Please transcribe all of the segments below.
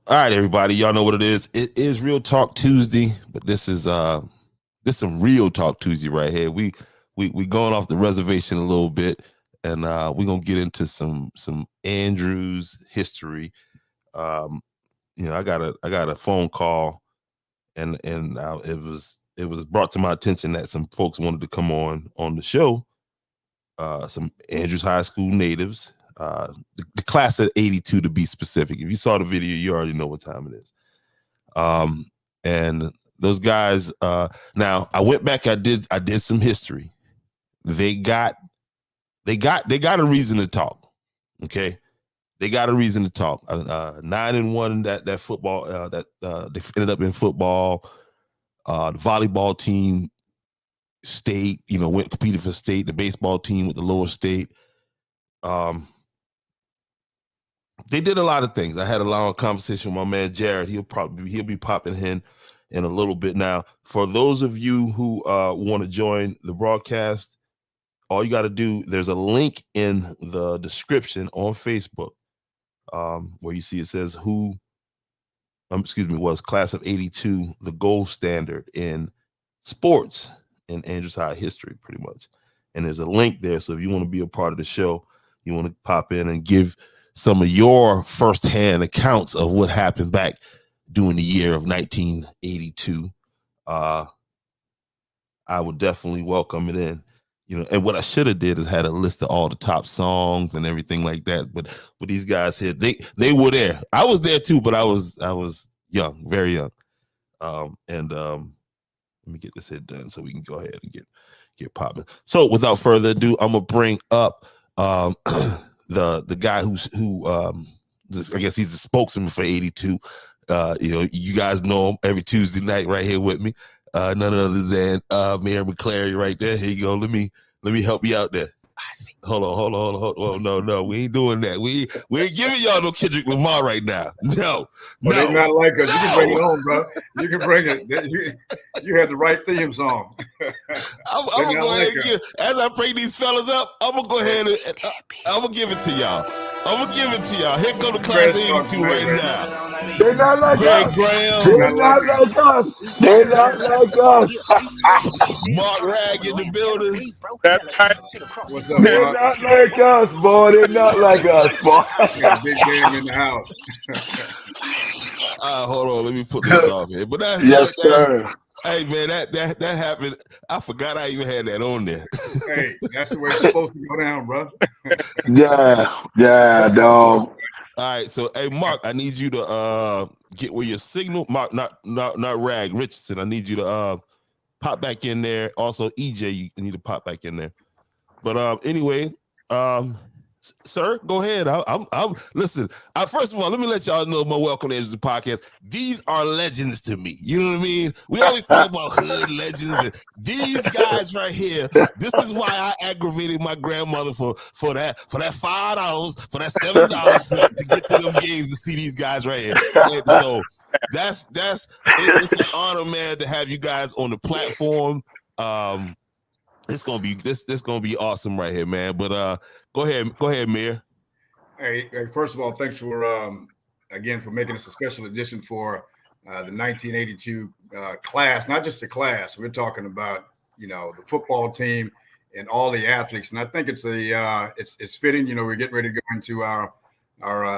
All right, everybody, y'all know what it is. It is Real Talk Tuesday, but this is some Real Talk Tuesday right here. We going off the reservation a little bit, and we're gonna get into some Andrews history. I got a phone call, and it was brought to my attention that some folks wanted to come on the show. Some Andrews High School natives, the class of '82 to be specific. If you saw the video, you already know what time it is. And those guys, now I went back, I did some history. They got a reason to talk. Okay. They got a reason to talk. 9-1 that football, they ended up in football. The volleyball team state, went competed for state, the baseball team with the lower state. They did a lot of things. I had a long conversation with my man Jared. He'll be popping in a little bit. Now, for those of you who want to join the broadcast, all you got to do, there's a link in the description on Facebook where you see it says was class of '82 the gold standard in sports in Andrews High history, pretty much. And there's a link there. So if you want to be a part of the show, you want to pop in and give some of your firsthand accounts of what happened back during the year of 1982, I would definitely welcome it in. And what I should have did is had a list of all the top songs and everything like that. But these guys here, they were there. I was there too, but I was young, very young. Let me get this here done so we can go ahead and get popping. So without further ado, I'm gonna bring up the guy who I guess he's the spokesman for '82. You guys know him every Tuesday night right here with me. None other than Mayor McClary right there. Here you go. Let me help you out there. Hold on. Oh, no, we ain't doing that. We ain't giving y'all no Kendrick Lamar right now. No. They're not like us. You can bring it on, bro. You can bring it. You had the right theme song. I'm gonna go ahead and as I bring these fellas up, I'm gonna go ahead and I'm gonna give it to y'all. Here go the class of '82 right now. They're not like us. They're not like us. They're not like us. Mark Rag in the building. That's right. What's up, They're not like us, boy. They're not like us, boy. Got a big game in the house. Hold on, let me put this off here. But yes, sir. Hey man, that happened. I forgot I even had that on there. Hey, that's the way it's supposed to go down, bro. yeah, dog. All right, so hey Mark, I need you to get where your signal. Mark, not Rag Richardson. I need you to pop back in there. Also, EJ, you need to pop back in there. But anyway, sir, go ahead. I'm listen. First of all, let me let y'all know my Welcome to Andrews podcast. These are legends to me. You know what I mean? We always talk about hood legends, and these guys right here. This is why I aggravated my grandmother for that $5, for that $7 to get to them games to see these guys right here. And so it's an honor, man, to have you guys on the platform. It's gonna be this gonna be awesome right here, man. But go ahead, Mayor. Hey, first of all, thanks for again for making this a special edition for the 1982 class. Not just the class. We're talking about the football team and all the athletes. And I think it's fitting. We're getting ready to go into our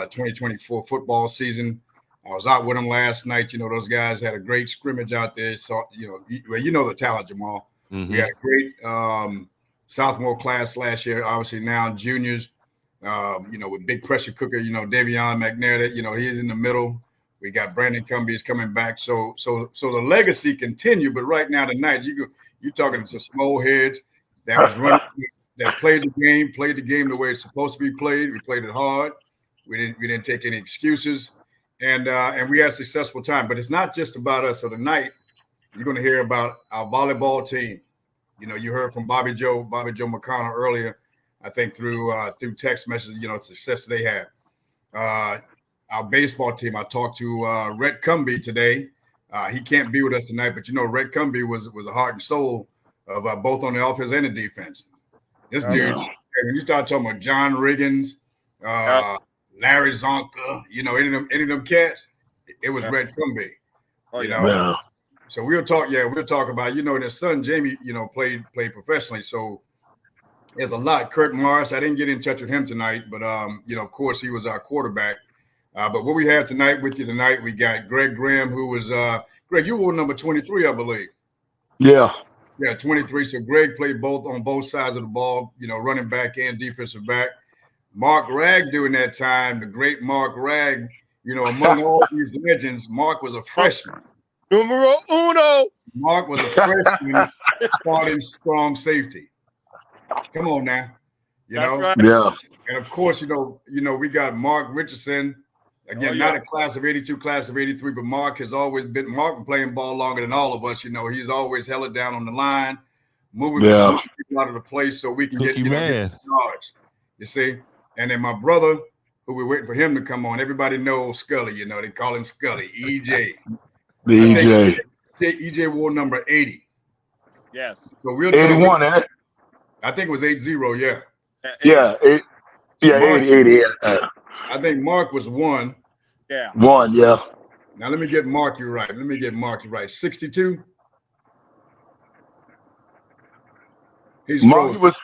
2024 football season. I was out with them last night. Those guys had a great scrimmage out there. So the talent, Jamal. Mm-hmm. We had a great sophomore class last year. Obviously now juniors, with big pressure cooker, Davion McNair, he's in the middle. We got Brandon Cumbie coming back. So the legacy continue. But right now tonight, you're talking to small heads that was running, that played the game the way it's supposed to be played. We played it hard. We didn't take any excuses, and we had a successful time. But it's not just about us. So tonight, you're going to hear about our volleyball team. You heard from Bobby Joe McConnell earlier, I think through text messages, the success they had. Our baseball team, I talked to Rhett Cumbie today. He can't be with us tonight, but Rhett Cumbie was a heart and soul of both on the offense and the defense. This dude, when you start talking about John Riggins, Larry Zonka, any of them cats, it was Red Cumbie. Oh, You yeah. know, Yeah. so we'll talk about, and his son Jamie, played professionally. So there's a lot. Kurt Morris, I didn't get in touch with him tonight, but of course he was our quarterback. But what we have tonight with you tonight, we got Greg Graham, who was Greg, you were number 23, I believe. Yeah. Yeah, 23. So Greg played on both sides of the ball, running back and defensive back. Mark Ragg during that time, the great Mark Ragg, among all these legends, Mark was a freshman. Numero uno. Mark was a freshman starting strong safety. Come on now. That's right. Yeah. And of course, we got Mark Richardson. Again, not a class of 82, class of 83, but Mark has always been playing ball longer than all of us. He's always held it down on the line, moving people out of the place so we can get yards. You see? And then my brother, who we're waiting for him to come on, everybody knows Scully, they call him Scully, EJ. The EJ. EJ wore number 80. Yes. So we'll 81, eh? I think it was 80, yeah. Yeah. 80. Yeah. I think Mark was 1. Yeah. 1, yeah. Now let me get Marky right. 62. He's Marky was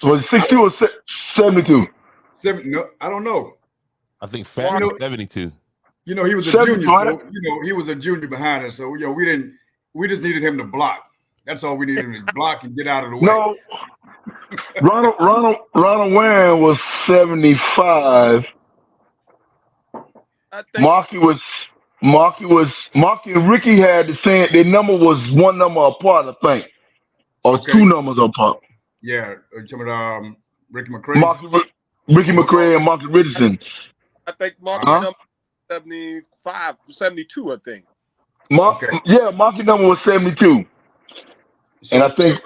62 or 72? No, I don't know. I think Fat was 72. He was a 70, junior. So, he was a junior behind us. So we just needed him to block. That's all we needed him to block and get out of the way. No. Ronald Warren was 75. I think Marky and Ricky had the same. Their number was one number apart, I think, or two numbers apart. Yeah, Ricky McCray. Ricky McCray and Marky Richardson. I think Marky number 75, 72, I think. Yeah, Marky number was 72. And I think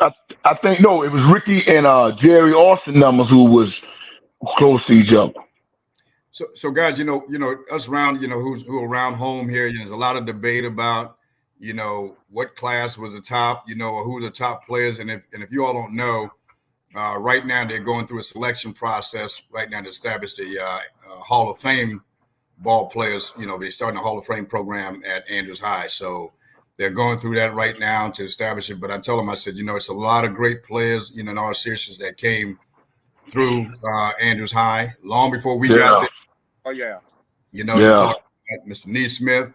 no, it was Ricky and Jerry Austin numbers who was close to each other. So guys, us around, who around home here, there's a lot of debate about, what class was the top, or who the top players. And if you all don't know, right now they're going through a selection process right now to establish the Hall of Fame ball players. They're starting a Hall of Fame program at Andrews High. So they're going through that right now to establish it. But I tell them, I said, it's a lot of great players, in our series that came through Andrews High long before we got there. Oh, yeah. You talk about Mr. Neesmith,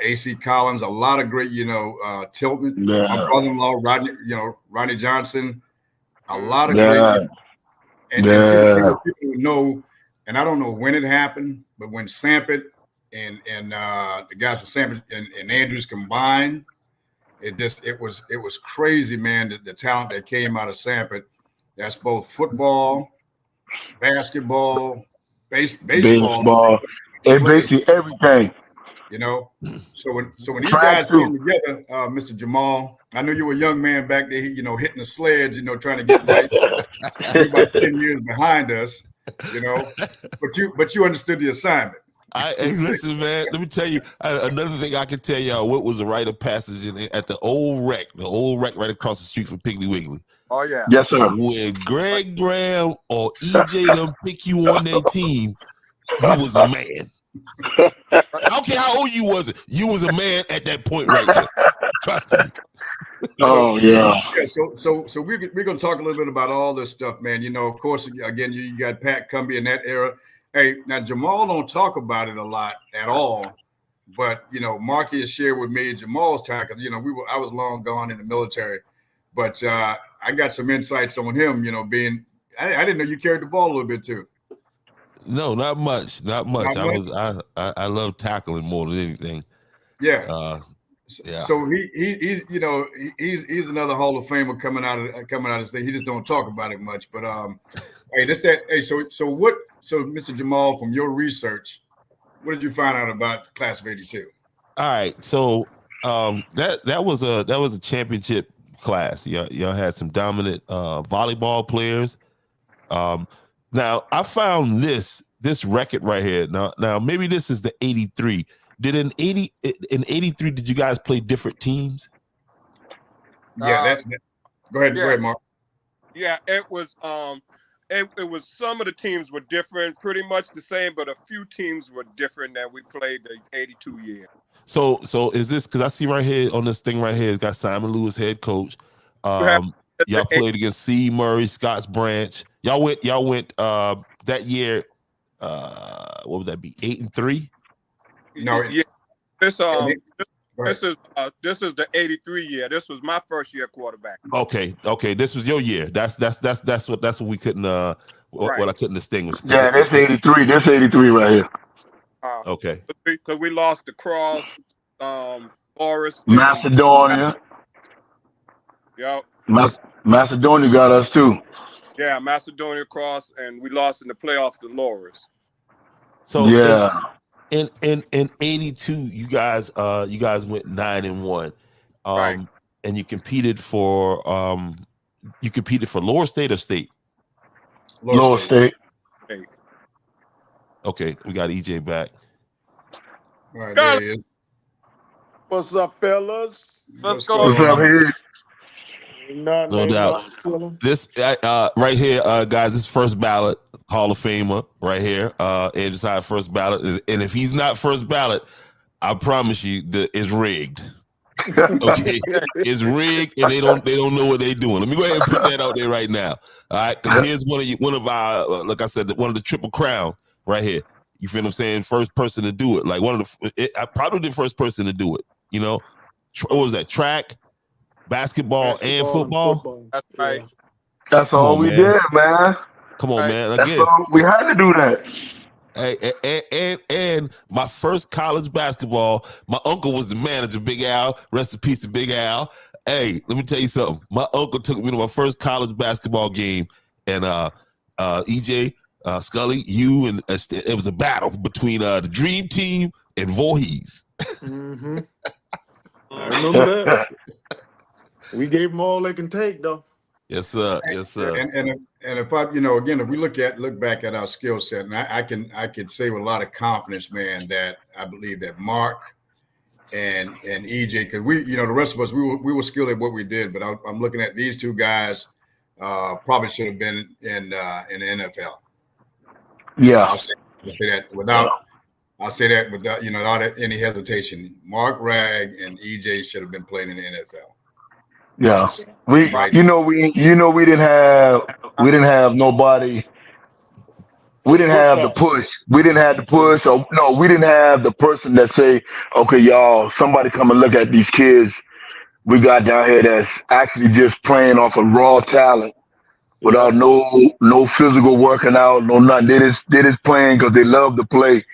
AC Collins, a lot of great, Tilton, my brother-in-law, Rodney Johnson, a lot of great. And people know, and I don't know when it happened, but when Sampit and the guys from Sampit and Andrews combined, it was crazy, man, the talent that came out of Sampit. That's both football, basketball, baseball, and basically everything. So when you guys came together, Mr. Jamal, I know you were a young man back there, hitting the sleds, trying to get right. You're about 10 years behind us, but you understood the assignment. Hey, listen, man. Let me tell you another thing I can tell y'all. What was a rite of passage at the old rec right across the street from Piggly Wiggly. Oh yeah. Yes, sir. When Greg Graham or EJ them pick you on their team, you was a man. I don't care how old you was. You was a man at that point right there. Trust me. Oh yeah. So we're gonna talk a little bit about all this stuff, man. Of course, again, you got Pat Cumbie in that era. Hey, now Jamal don't talk about it a lot at all, but Marky has shared with me Jamal's time because I was long gone in the military, but I got some insights on him. Being I didn't know you carried the ball a little bit too. No, not much. I love tackling more than anything. Yeah. Yeah. So he's another Hall of Famer coming out of this thing. He just don't talk about it much. But so Mr. Jamal, from your research, what did you find out about class of 82? All right. So that was a championship class. Y'all had some dominant volleyball players. Now I found this record right here. Now maybe this is the 83. Did in 83, did you guys play different teams? Yeah, Go ahead, Mark. Yeah, it was it was some of the teams were different, pretty much the same, but a few teams were different that we played the 82 year. So is this because I see right here on this thing right here, it's got Simon Lewis head coach. Y'all played against C. Murray, Scotts Branch. Y'all went that year. What would that be? 8-3? No, yeah. This is the 83 year. This was my first year quarterback. Okay. This was your year. That's what we couldn't what I couldn't distinguish. Yeah, that's 83. That's 83 right here. Okay. Because we lost the Cross, Forest, Macedonia. Yep. Macedonia got us too. Yeah, Macedonia Cross, and we lost in the playoffs to Loras. So yeah, in 82, you guys went 9-1, Right. and you competed for Lower State or State. Lower State. Okay, we got EJ back. All right, there he is. What's up, fellas? Let's go. What's up here? No doubt. This right here, guys, this first ballot Hall of Famer right here. Andrew Hyde, first ballot, and if he's not first ballot, I promise you that it's rigged. Okay, it's rigged, and they don't know what they're doing. Let me go ahead and put that out there right now. All right, because here's one of our, like I said, one of the Triple Crown right here. You feel what I'm saying? First person to do it. Like I probably the first person to do it. You know, what was that? Track, basketball and football. That's right. That's all we did, man. Come on, man. That's Again, all, we had to do that. Hey, and my first college basketball, my uncle was the manager, Big Al. Rest in peace to Big Al. Hey, let me tell you something. My uncle took me to my first college basketball game, and EJ, Scully, you, and it was a battle between the Dream Team and Voorhees. Mm-hmm. I remember that. We gave them all they can take, though. Yes, sir. Yes, sir. And if I, again, if we look back at our skill set, and I can say with a lot of confidence, man, that I believe that Mark and EJ, because we, the rest of us, we were skilled at what we did, but I'm looking at these two guys, probably should have been in the NFL. Yeah, I'll say that without without any hesitation. Mark Ragg and EJ should have been playing in the NFL. Yeah, we didn't have nobody. We didn't have the push. We didn't have the push. Or no, we didn't have the person that say, "Okay, y'all, somebody come and look at these kids we got down here that's actually just playing off of raw talent, without no physical working out, no nothing. They just playing because they love to play,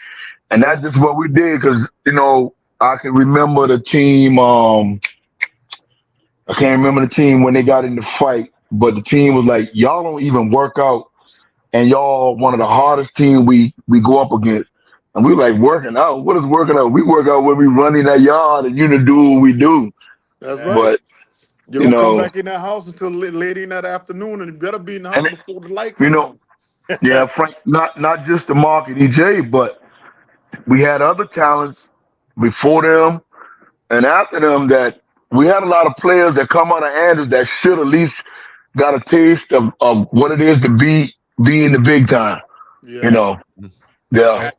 and that's just what we did. Because I can remember the team. I can't remember the team when they got in the fight, but the team was like, y'all don't even work out, and y'all one of the hardest team we go up against. And we like, working out? What is working out? We work out when we run in that yard and do what we do. That's right. But you don't come back in that house until late in that afternoon, and you better be in the house before the light comes on. Yeah, Frank, not just the Mark and EJ, but we had other talents before them and after them that we had a lot of players that come out of Andrews that should at least got a taste of what it is to be in the big time. Yeah. Yeah.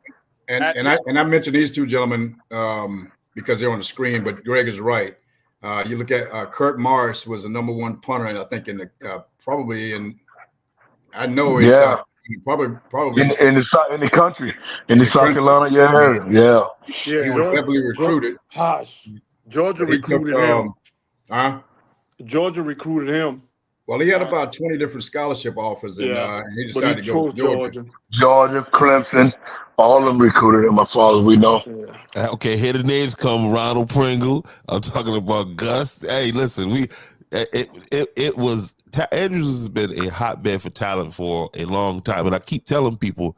And I mentioned these two gentlemen because they're on the screen, but Greg is right. You look at Kurt Morris was the #1 punter, and I think in the probably in probably in the country, in the South Carolina, yeah. He was heavily recruited. Georgia recruited him. Georgia recruited him. Well, he had about 20 different scholarship offers, and he decided to go to Georgia. Georgia, Clemson, all of them recruited him, as far as we know. Yeah. Okay, here the names come: Ronald Pringle. I'm talking about Gus. Hey, listen, it was Andrews has been a hotbed for talent for a long time, and I keep telling people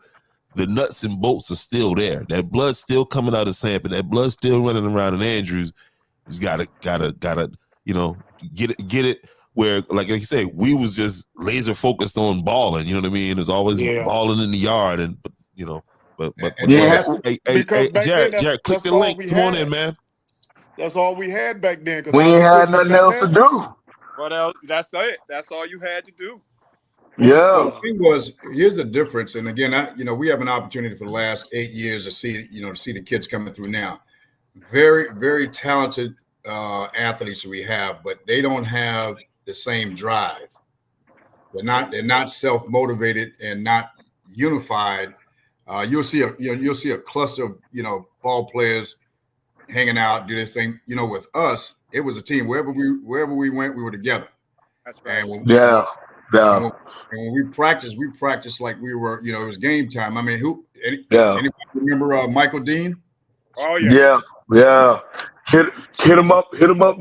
the nuts and bolts are still there. That blood's still coming out of Samp, and that blood's still running around in Andrews. He's gotta get it. Where, like you say, we was just laser focused on balling. You know what I mean? There's always balling in the yard, and Jared, click the link. Come on in, man. That's all we had back then. We ain't had nothing else to do. What else? That's it. That's all you had to do. Well, Yeah. the thing was, here's the difference. And again, we have an opportunity for the last 8 years to see, to see the kids coming through now. Very, very talented athletes we have, but they don't have the same drive. They're not self-motivated and not unified. You'll see a cluster of ball players hanging out, do this thing. With us, it was a team. Wherever we went, we were together. That's right. And Yeah. and Yeah. when we practiced like we were, it was game time. I mean, Yeah. anybody remember Michael Dean? Oh yeah. Yeah. Yeah. Hit him up, Nip. Hit him up,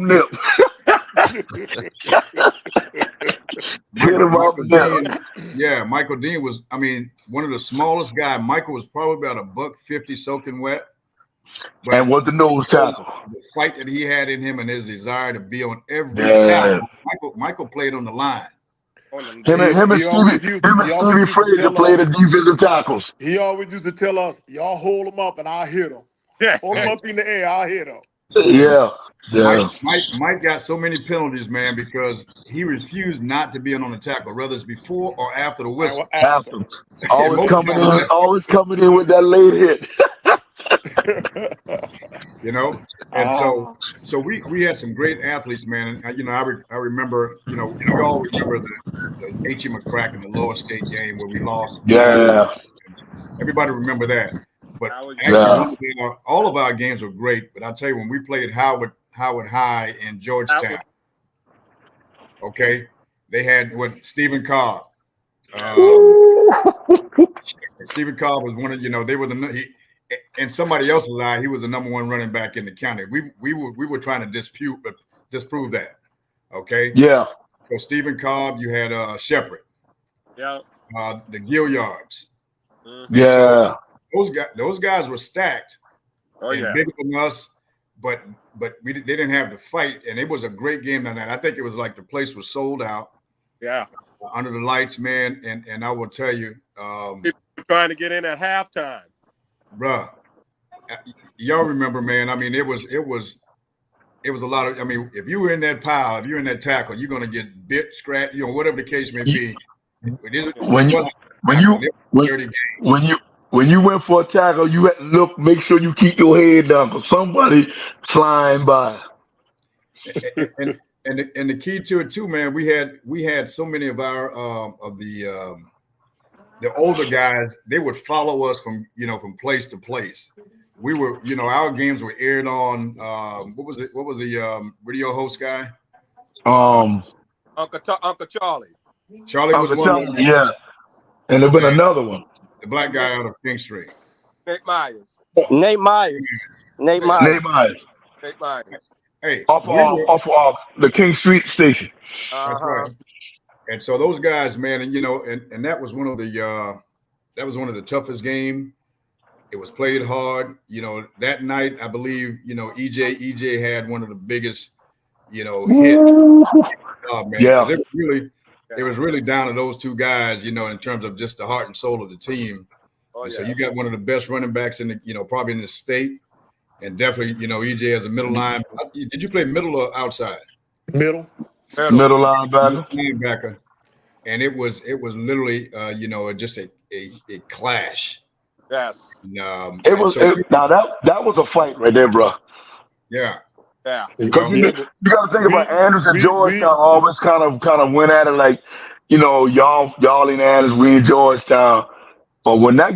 Michael Nip. Dean, yeah, Michael Dean was, one of the smallest guy. Michael was probably about $150 soaking wet. But And what the nose tackle. the fight that he had in him and his desire to be on every Yeah. tackle. Michael played on the line. Him and Stevie Frazier played the defensive tackles. He always used to tell us, y'all hold him up and I'll hit him. Yeah. Hold him up in the air, I'll hit him. Yeah. Yeah. Mike got so many penalties, man, because he refused not to be on the tackle, whether it's before or after the whistle. After. Always coming in with that late hit. And so we had some great athletes, man. And I remember, we all remember the H.E. McCracken, the lower state game where we lost. Yeah. Everybody remember that. But Yeah. actually, all of our games were great. But I'll tell you, when we played Howard High in Georgetown, okay, they had Stephen Cobb. Stephen Cobb was one of, they were and somebody else's eye, he was the number one running back in the county. We were trying to disprove that. Okay. Yeah. So Stephen Cobb, you had Shepard. Yeah. The Gilliards. Yeah. So those guys were stacked. Oh and yeah. bigger than us, but they didn't have the fight, and it was a great game that night. I think it was like the place was sold out. Yeah. Under the lights, man. And I will tell you, People were trying to get in at halftime. bruh, y'all remember, man. It was a lot of. If you were in that pile, if you're in that tackle, you're gonna get bit, scratched, whatever the case may be. When you went for a tackle, you had to make sure you keep your head down because somebody flying by. And the key to it too, man, we had so many of our the older guys, they would follow us from place to place. We were, our games were aired on what was the radio host guy? Uncle Charlie. Charlie was one of them. Yeah. And there's been another one. The black guy out of King Street. Nate Myers. Nate Myers. Hey, off of the King Street station. that's right. And so those guys, man, and and that was one of the toughest game. It was played hard. That night, I believe, EJ had one of the biggest, hit. Oh, man. Yeah. It was really down to those two guys, in terms of just the heart and soul of the team. Oh, So you got one of the best running backs in the, probably in the state, and definitely, EJ as a middle line. Did you play middle or outside? Middle linebacker. Linebacker, and it was literally, just a clash. Yes. And, that was a fight right there, bro. Yeah. Yeah. Because you got to think about Andrews and Georgetown always kind of went at it like, y'all in Andrews, we in Georgetown. But when that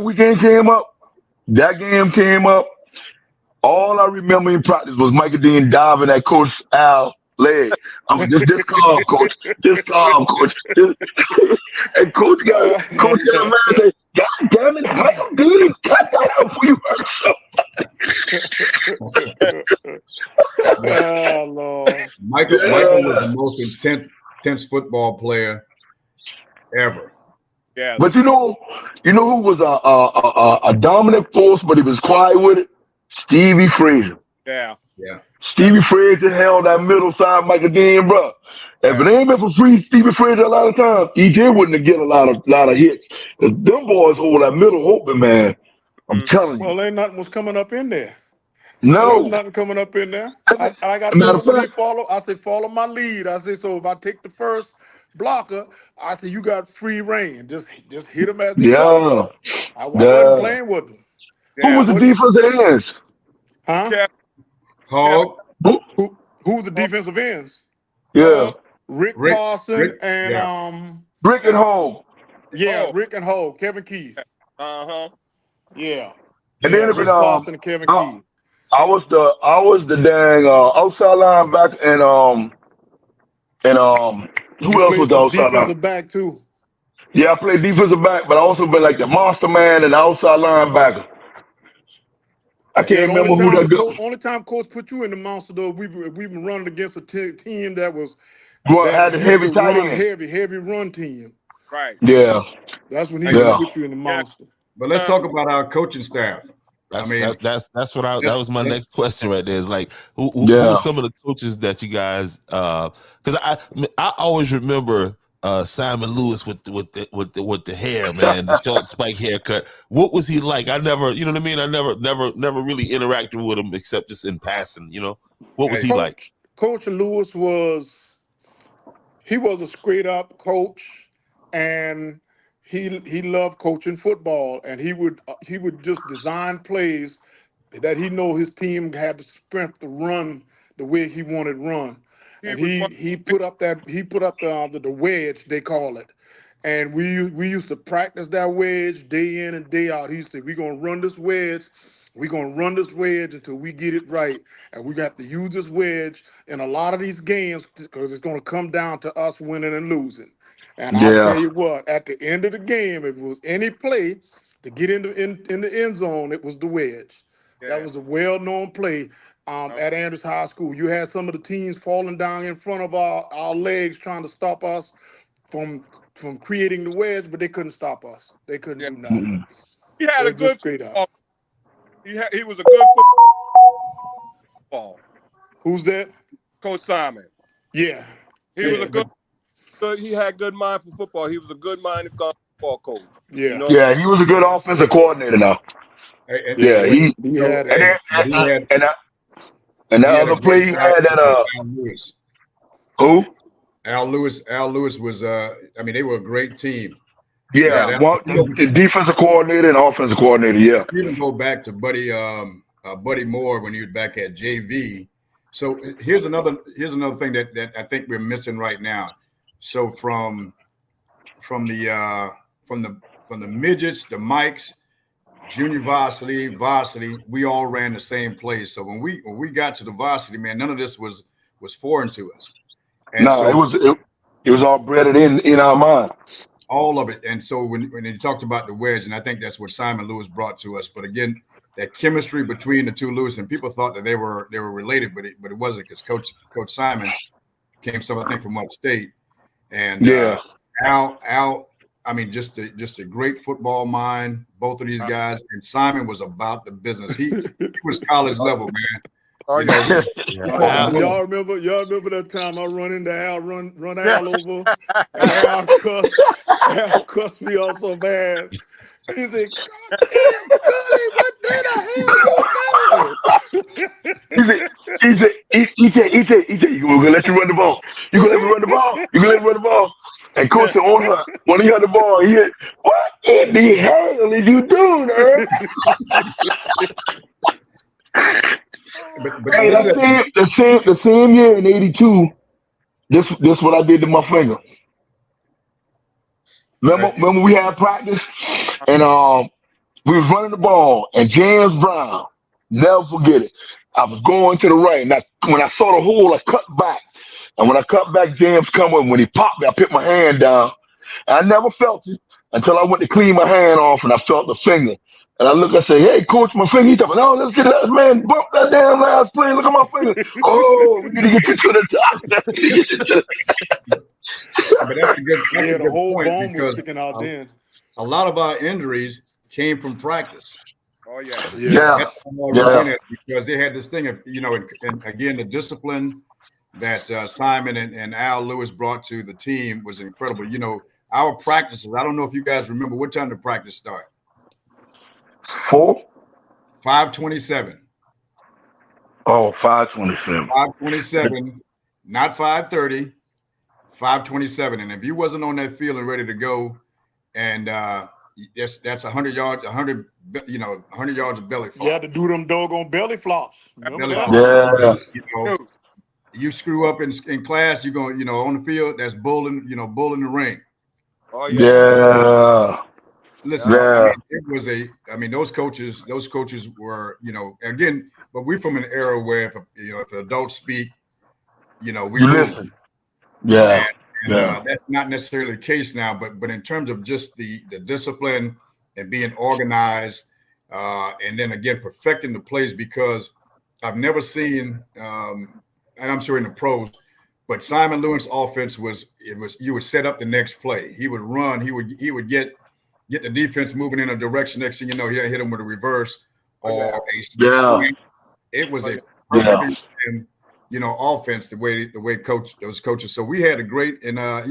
weekend came up, all I remember in practice was Michael Dean diving at Coach Al leg. Just calm, Coach. Just calm, Coach. And Coach got mad and said, God damn it, Michael Dean, cut that out before you hurt somebody. Oh, Lord. Michael was the most intense football player ever. Yes. But you know who was a dominant force, but he was quiet with it? Stevie Frazier. Yeah. Yeah. Stevie Frazier held that middle side Michael Dean, bro. If it ain't been for Stevie Frazier a lot of times, EJ wouldn't have get a lot of hits. Cause them boys hold that middle open, man. I'm telling you. Well, ain't nothing was coming up in there. No. There was nothing coming up in there. I got told when they follow. I said, follow my lead. I said, so if I take the first blocker, I said, you got free reign. Just hit them as they come. Yeah. I wasn't Yeah. playing with them. Who Yeah. was the defensive ends? Huh? Kevin, Hog, Who's the defensive ends? Yeah. Rick Rick, Carson and yeah. Brick and Hole. Oh. Rick and Ho, Kevin Keith. Uh-huh. Yeah. And Yeah, then Rick Carson and Kevin I, Keith. I was the dang outside linebacker and You who else was played the some outside line? defensive back too. Yeah, I played defensive back, but I also been like the monster man and the outside linebacker. I Yeah, can't remember who that go. only time coach put you in the monster though, we've been running against a team that Had the used heavy to tight run end. heavy run team. Right. Yeah, That's when he Hey, really yeah, put you in the Yeah. monster. but let's talk about our coaching staff. That's I mean, that's what that was my next question right there. Is like who yeah. are some of the coaches that you guys because I always remember Simon Lewis with the hair, man, the short spike haircut. What was he like? I never, you know what I mean? I never really interacted with him except just in passing, you know. What was he like? Coach Lewis was a straight up coach, and he loved coaching football, and he would just design plays that he know his team had the strength to run the way he wanted run. He And was one. he put up the wedge, they call it. And we used to practice that wedge day in and day out. He said, we're gonna run this wedge. We're gonna run this wedge until we get it right. And we got to use this wedge in a lot of these games because it's gonna come down to us winning and losing. And I'll tell Yeah. you what, at the end of the game, if it was any play to get in the end zone, it was the wedge. That Yeah. was a well-known play at Andrews High School. You had some of the teams falling down in front of our legs trying to stop us from creating the wedge, but they couldn't stop us. They couldn't Yeah. do nothing. Mm-mm. He had They a good just straight up. football. He was a good football. Who's that? Coach Simon. Yeah. He was a good. He had good mind for football. He was a good minded football coach. Yeah. You know. Yeah, he was a good offensive coordinator now. Yeah, he so, had and it. then, he had and that he had a other play great he side had that Al Lewis. who? Al Lewis was I mean, they were a great team. Yeah, Yeah, the defensive coordinator and offensive coordinator. Yeah, even go back to Buddy Moore when he was back at JV. So here's another thing that I think we're missing right now. So from the midgets, the Mikes, junior varsity, we all ran the same place. So when we got to the varsity, man, none of this was foreign to us. And no, so it was all bred in our mind. all of it. And so when you talked about the wedge, and I think that's what Simon Lewis brought to us. But again, that chemistry between the two Lewis, and people thought that they were related, but it wasn't, because Coach Simon came I think from upstate, and Yeah, Al, I mean, just a great football mind, both of these guys. And Simon was about the business. He was college level, man. Oh, You know, Y'all remember that time I run into Al, run Al over, and Al cussed me off so bad. He said, "God damn, Billy, what the hell he said, you gonna let you run the ball? You gonna let me run the ball? You gonna let me run the ball? And coach said, when he had the ball, he hit, what in the hell did you do, Earl? but Hey, listen, the same year in '82, this what I did to my finger. Remember we had practice and we was running the ball and James Brown, never forget it. I was going to the right, and when I saw the hole, I cut back. And when I cut back, James coming. When he popped me, I put my hand down. And I never felt it until I went to clean my hand off, and I felt the finger. And I look, I say, "Hey, coach, my finger." He told me, "No, let's get that man. Bump that damn last play. Look at my finger." Oh, we need to get you to the doctor. We need to get you to but that's a good Yeah, the whole point, bone was because sticking out then. a lot of our injuries came from practice. Oh yeah. Yeah. Because they had this thing of, and again, the discipline that Simon and Al Lewis brought to the team was incredible. Our practices, I don't know if you guys remember, what time did practice start? 4? 5:27. Oh, 5:27. 5:27, not 5:30. 527. And if you wasn't on that field and ready to go, and that's 100 yards, 100 yards of belly flop. You had to do them doggone belly flops. Remember that? Yeah. You know, you screw up in class, you're going, on the field, that's bull in the ring. Oh Yeah. Listen, Yeah. those coaches were, again, but we're from an era where if adults speak, we listen. Yeah. And that's not necessarily the case now, but in terms of just the discipline and being organized, and then again perfecting the plays, because I've never seen, and I'm sure in the pros, but Simon Lewis' offense was you would set up the next play. He would run. He would get the defense moving in a direction. Next thing you know, he hit him with a reverse or a swing. It was a perfect offense the way those coaches. So we had a great and of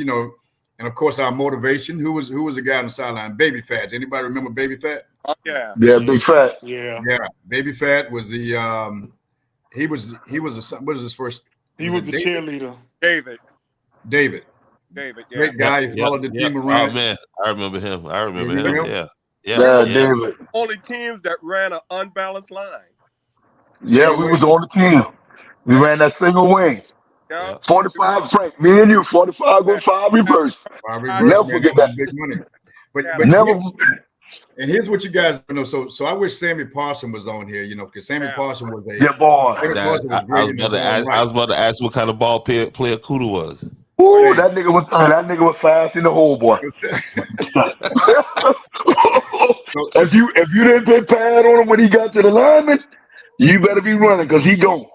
course our motivation. Who was the guy on the sideline? Baby Fat. Anybody remember Baby Fat? Oh, yeah. Yeah, Big Fat. Yeah. Baby Fat was the what was his first? He was the cheerleader. David. Yeah. Great guy. He followed the team around. Oh man, I remember him. remember Yeah, Yeah. David. Only teams that ran an unbalanced line. Yeah, we was on the team. We ran that single wing. Yeah. 45, Frank. Me and you, 45 with 5 reverse. Never forget that. Big money. But Never. and here's what you guys know. So I wish Sammy Parson was on here, because Sammy Parson was a Yeah, boy. Sammy Parson was I great was in about his to own ask. right. I was about to ask what kind of ball player Kuda was. Ooh, that nigga was fast in the hole, boy. if you didn't put pad on him when he got to the lineman, you better be running because he gone.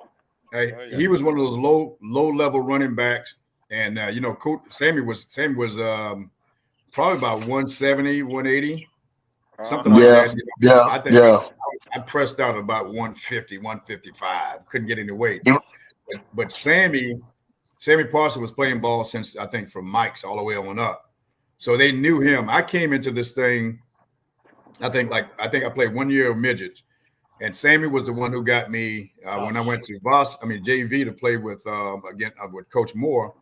He was one of those low level running backs, and Sammy was probably about 170, 180, something like that. Yeah, I think I pressed out about 150, 155. Couldn't get any weight. But Sammy Parson was playing ball since I think from Mike's all the way on up, so they knew him. I came into this thing. I think I played 1 year of midgets. And Sammy was the one who got me when I went to JV to play with with Coach Moore.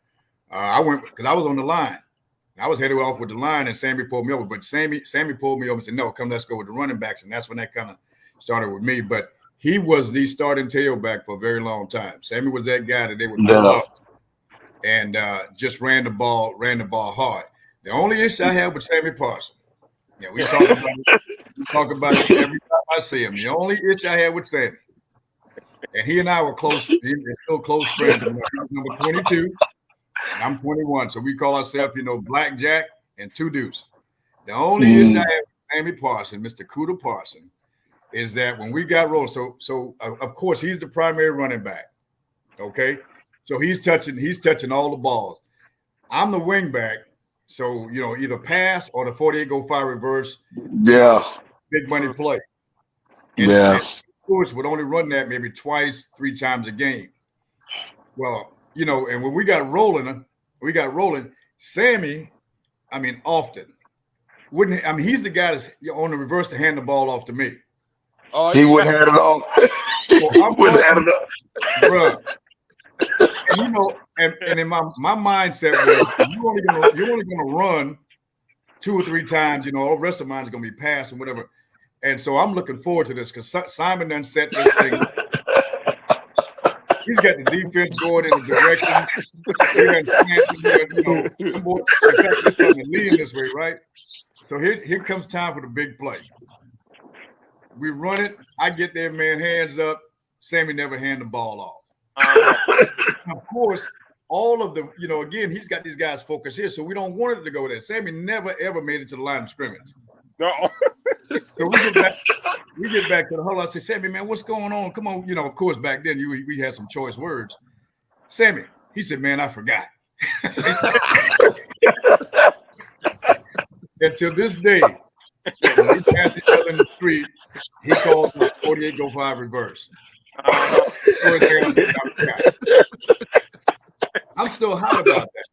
I went because I was on the line. I was headed off with the line, and Sammy pulled me over. But Sammy pulled me over and said, "No, come, let's go with the running backs." And that's when that kind of started with me. But he was the starting tailback for a very long time. Sammy was that guy that they would pull up and just ran the ball hard. The only issue I had with Sammy Parson, we talk about it every time I see him. The only itch I had with Sammy, and he and I were close, we're still close friends. He was number 22, and I'm 21. So we call ourselves, Blackjack and Two Deuce. The only issue I had with Sammy Parson, Mr. Kuda Parson, is that when we got rolling, so of course he's the primary running back. Okay. So he's touching all the balls. I'm the wing back. So, either pass or the 48-go-5 reverse. Yeah. Big money play. And of course, would only run that maybe twice, 3 times a game. Well, and when we got rolling, Sammy, often wouldn't. He's the guy that's on the reverse to hand the ball off to me. Oh, he wouldn't have it all. He wouldn't have it all. Bro. And in my mindset was you're only gonna run 2 or 3 times. All the rest of mine is gonna be pass and whatever. And so I'm looking forward to this because Simon done set this thing. He's got the defense going in the direction. Leading this way, right? So here comes time for the big play. We run it. I get there, man, hands up. Sammy never hand the ball off. Of course, all of the, again, he's got these guys focused here, so we don't want it to go there. Sammy never ever made it to the line of scrimmage. No. So we get back to the huddle. I say, Sammy, man, what's going on? Come on, of course, back then we had some choice words. Sammy, he said, man, I forgot. Until this day, when we passed each other in the street, he called the 48-go-5 reverse. I'm still hot about that.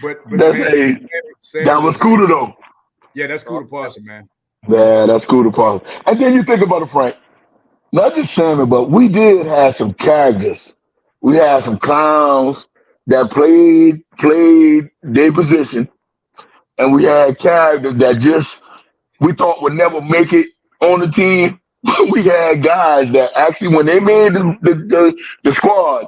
But that was Kuda though. Yeah, that's Kuda Parson, man. Yeah, that's Kuda Parson. And then you think about it, Frank. Not just Sammy, but we did have some characters We had some clowns that played their position, and we had characters that just we thought would never make it on the team. We had guys that actually, when they made the squad,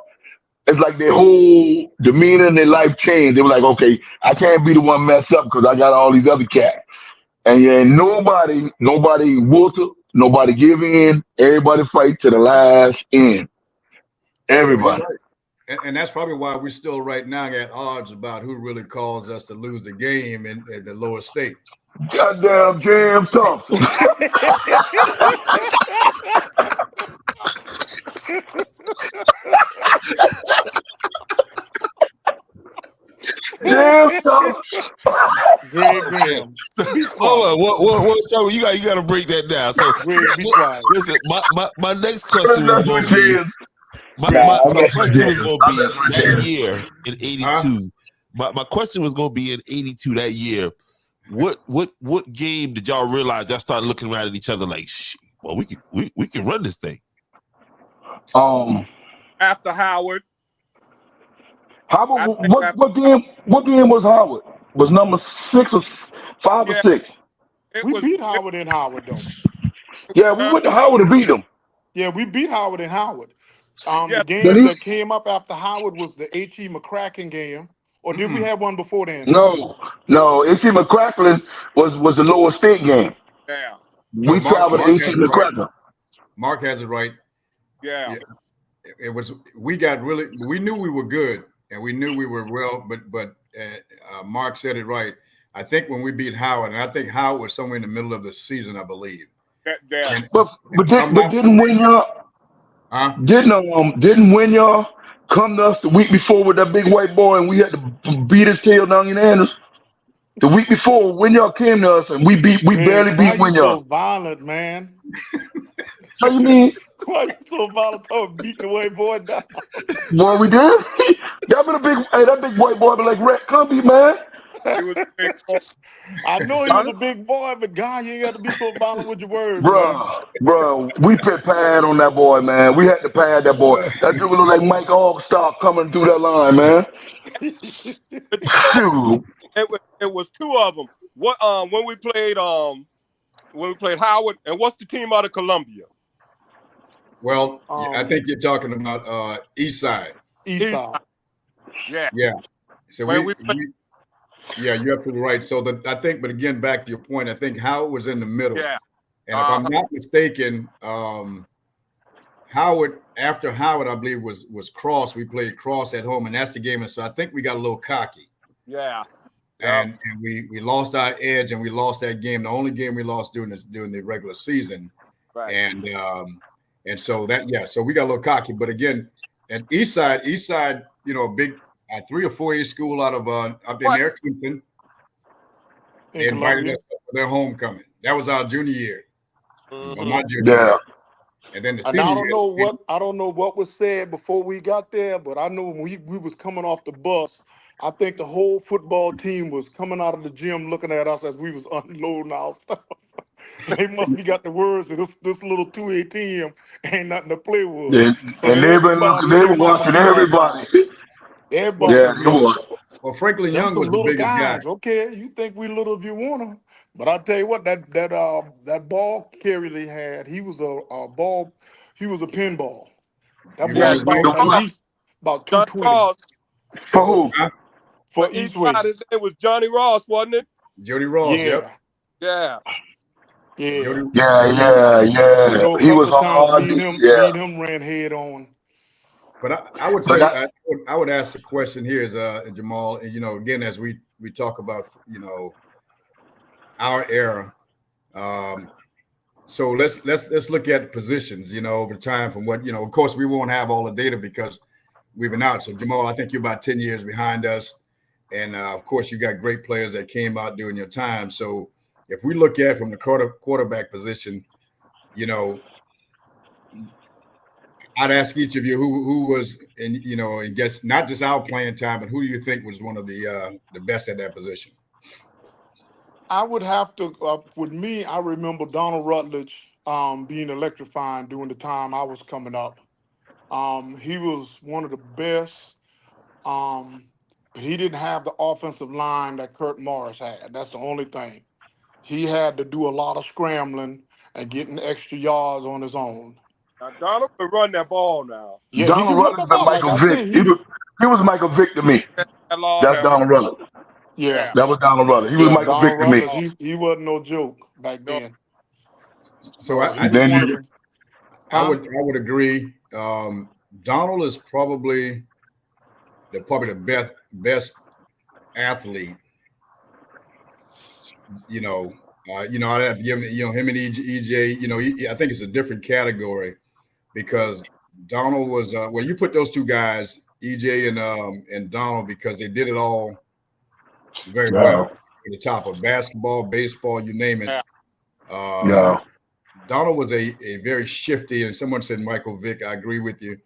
it's like their whole demeanor and their life changed. They were like, okay, I can't be the one mess up because I got all these other cats. And yeah, nobody wilted, nobody give in. Everybody fight to the last end. Well, you're Everybody. right. And that's probably why we're still right now at odds about who really caused us to lose the game in the lower state. Goddamn James Thompson. James Thompson. Greg Graham. Be Hold quiet. on, what tell me, you got to break that down. So Greg, be quiet. listen, my next question was going to be my I mess with question was James. going to I be mess with that James. year in '82. Huh? My question was going to be in '82 that year. What game did y'all realize y'all started looking around at each other like, well, we can run this thing? After Howard. Howard, what game was Howard? Was number 6 or 5 or Yeah, 6? We it beat Howard in Howard, though. Yeah, we went to Howard and beat them. Yeah, we beat Howard in Howard. yeah, The Then game he that came up after Howard was the H.E. McCracken game. Or did we Mm-mm. have one before then? no. A.T. McCracklin was the lower state game. yeah, No, We traveled to Mark A.T. has it right. McCracken. Mark has it right. yeah. Yeah, it was. We got really. We knew we were good, and we knew we were well. But Mark said it right. I think when we beat Howard, and I think Howard was somewhere in the middle of the season, I believe. Yeah. And But if I'm not, didn't win y'all huh? didn't win y'all come to us the week before with that big white boy and we had to beat his tail down in Anders? The week before when y'all came to us and we Greg, barely why beat you win so y'all. violent, man? How you mean? Why you so violent about beating the white boy down? Boy, we did. Y'all been that big white boy been like Rat Cumbie, man. He was a big boy. I know he was Huh? a big boy, but God, you ain't got to be so violent with your words, man. Bruh, we put pad on that boy, man. We had to pad that boy. That dude look like Mike Allstar coming through that line, man. But you know what? Shoot. It was two of them. What when we played Howard, and what's the team out of Columbia? Well, I um, think you're talking about East Side. East East Side. Side. Yeah, Yeah. So where we played. yeah, you're absolutely right. So I think, but again, back to your point, I think Howard was in the middle. Yeah, And if I'm not mistaken, Howard, after Howard, I believe was Cross. We played Cross at home, and that's the game. And so I think we got a little cocky, yeah, and we lost our edge, and we lost that game. The only game we lost during the regular season, right. and so so we got a little cocky. But again, at East Side, a big 3 or 4 year school out of up in What? there, Clinton. In They invited Columbia. us for their homecoming. That was our junior year, or Mhm. my junior Yeah. year. And then the And senior year, I don't know what was said before we got there, but I know when we was coming off the bus, I think the whole football team was coming out of the gym looking at us as we was unloading our stuff. They must be got the words that this little 2 ATM ain't nothing to play with. And, So and they been everybody looking, and they their were mama watching beat us down. everybody. Everybody Yeah, was it looking. was. well, Franklin Them Young some was the little biggest guy. guys. Okay, you think we little if you want to, but I tell you what, that ball carrier they had, he was a ball, he was a pinball. That You boy Yeah, remember was his Johnny about name? at Ross. least about Johnny 220 Ross. For who? Huh? for For East Eastway. Side, his name was Johnny Ross, wasn't it? Jody Ross. Yep. Yeah, Yeah. yeah. I know a He was couple of times hard. me and him ran head on. But I would But say I, I would ask the question here is Jamal, and again as we talk about our era. So let's look at positions, over time from what of course we won't have all the data because we've been out. So Jamal, I think you're about 10 years behind us. And of course you got great players that came out during your time. So if we look at from the quarterback position, I'd ask each of you who was and guess not just our playing time, but who do you think was one of the best at that position? I would have to, with me, I remember Donald Rutledge being electrifying during the time I was coming up. He was one of the best. But he didn't have the offensive line that Kurt Morris had. That's the only thing. He had to do a lot of scrambling and getting extra yards on his own. Now, Donald can run that ball now. Yeah, he Donald can run Rutledge the been ball. Like Michael I Vick. said, He was Michael Vick to me. That long That's hair. Donald Rutledge. yeah. That was Donald Rutledge. He was Yeah, Michael Vick Donald to me. Rutledge, he wasn't no joke back then. So I he was then one you- of the- I would agree. Donald is probably the best athlete. I'd have to give him, him and EJ. I think it's a different category because Donald was you put those two guys, EJ and Donald, because they did it all very well. At the top of basketball, baseball, you name it. Donald was a very shifty, and someone said Michael Vick. I agree with you.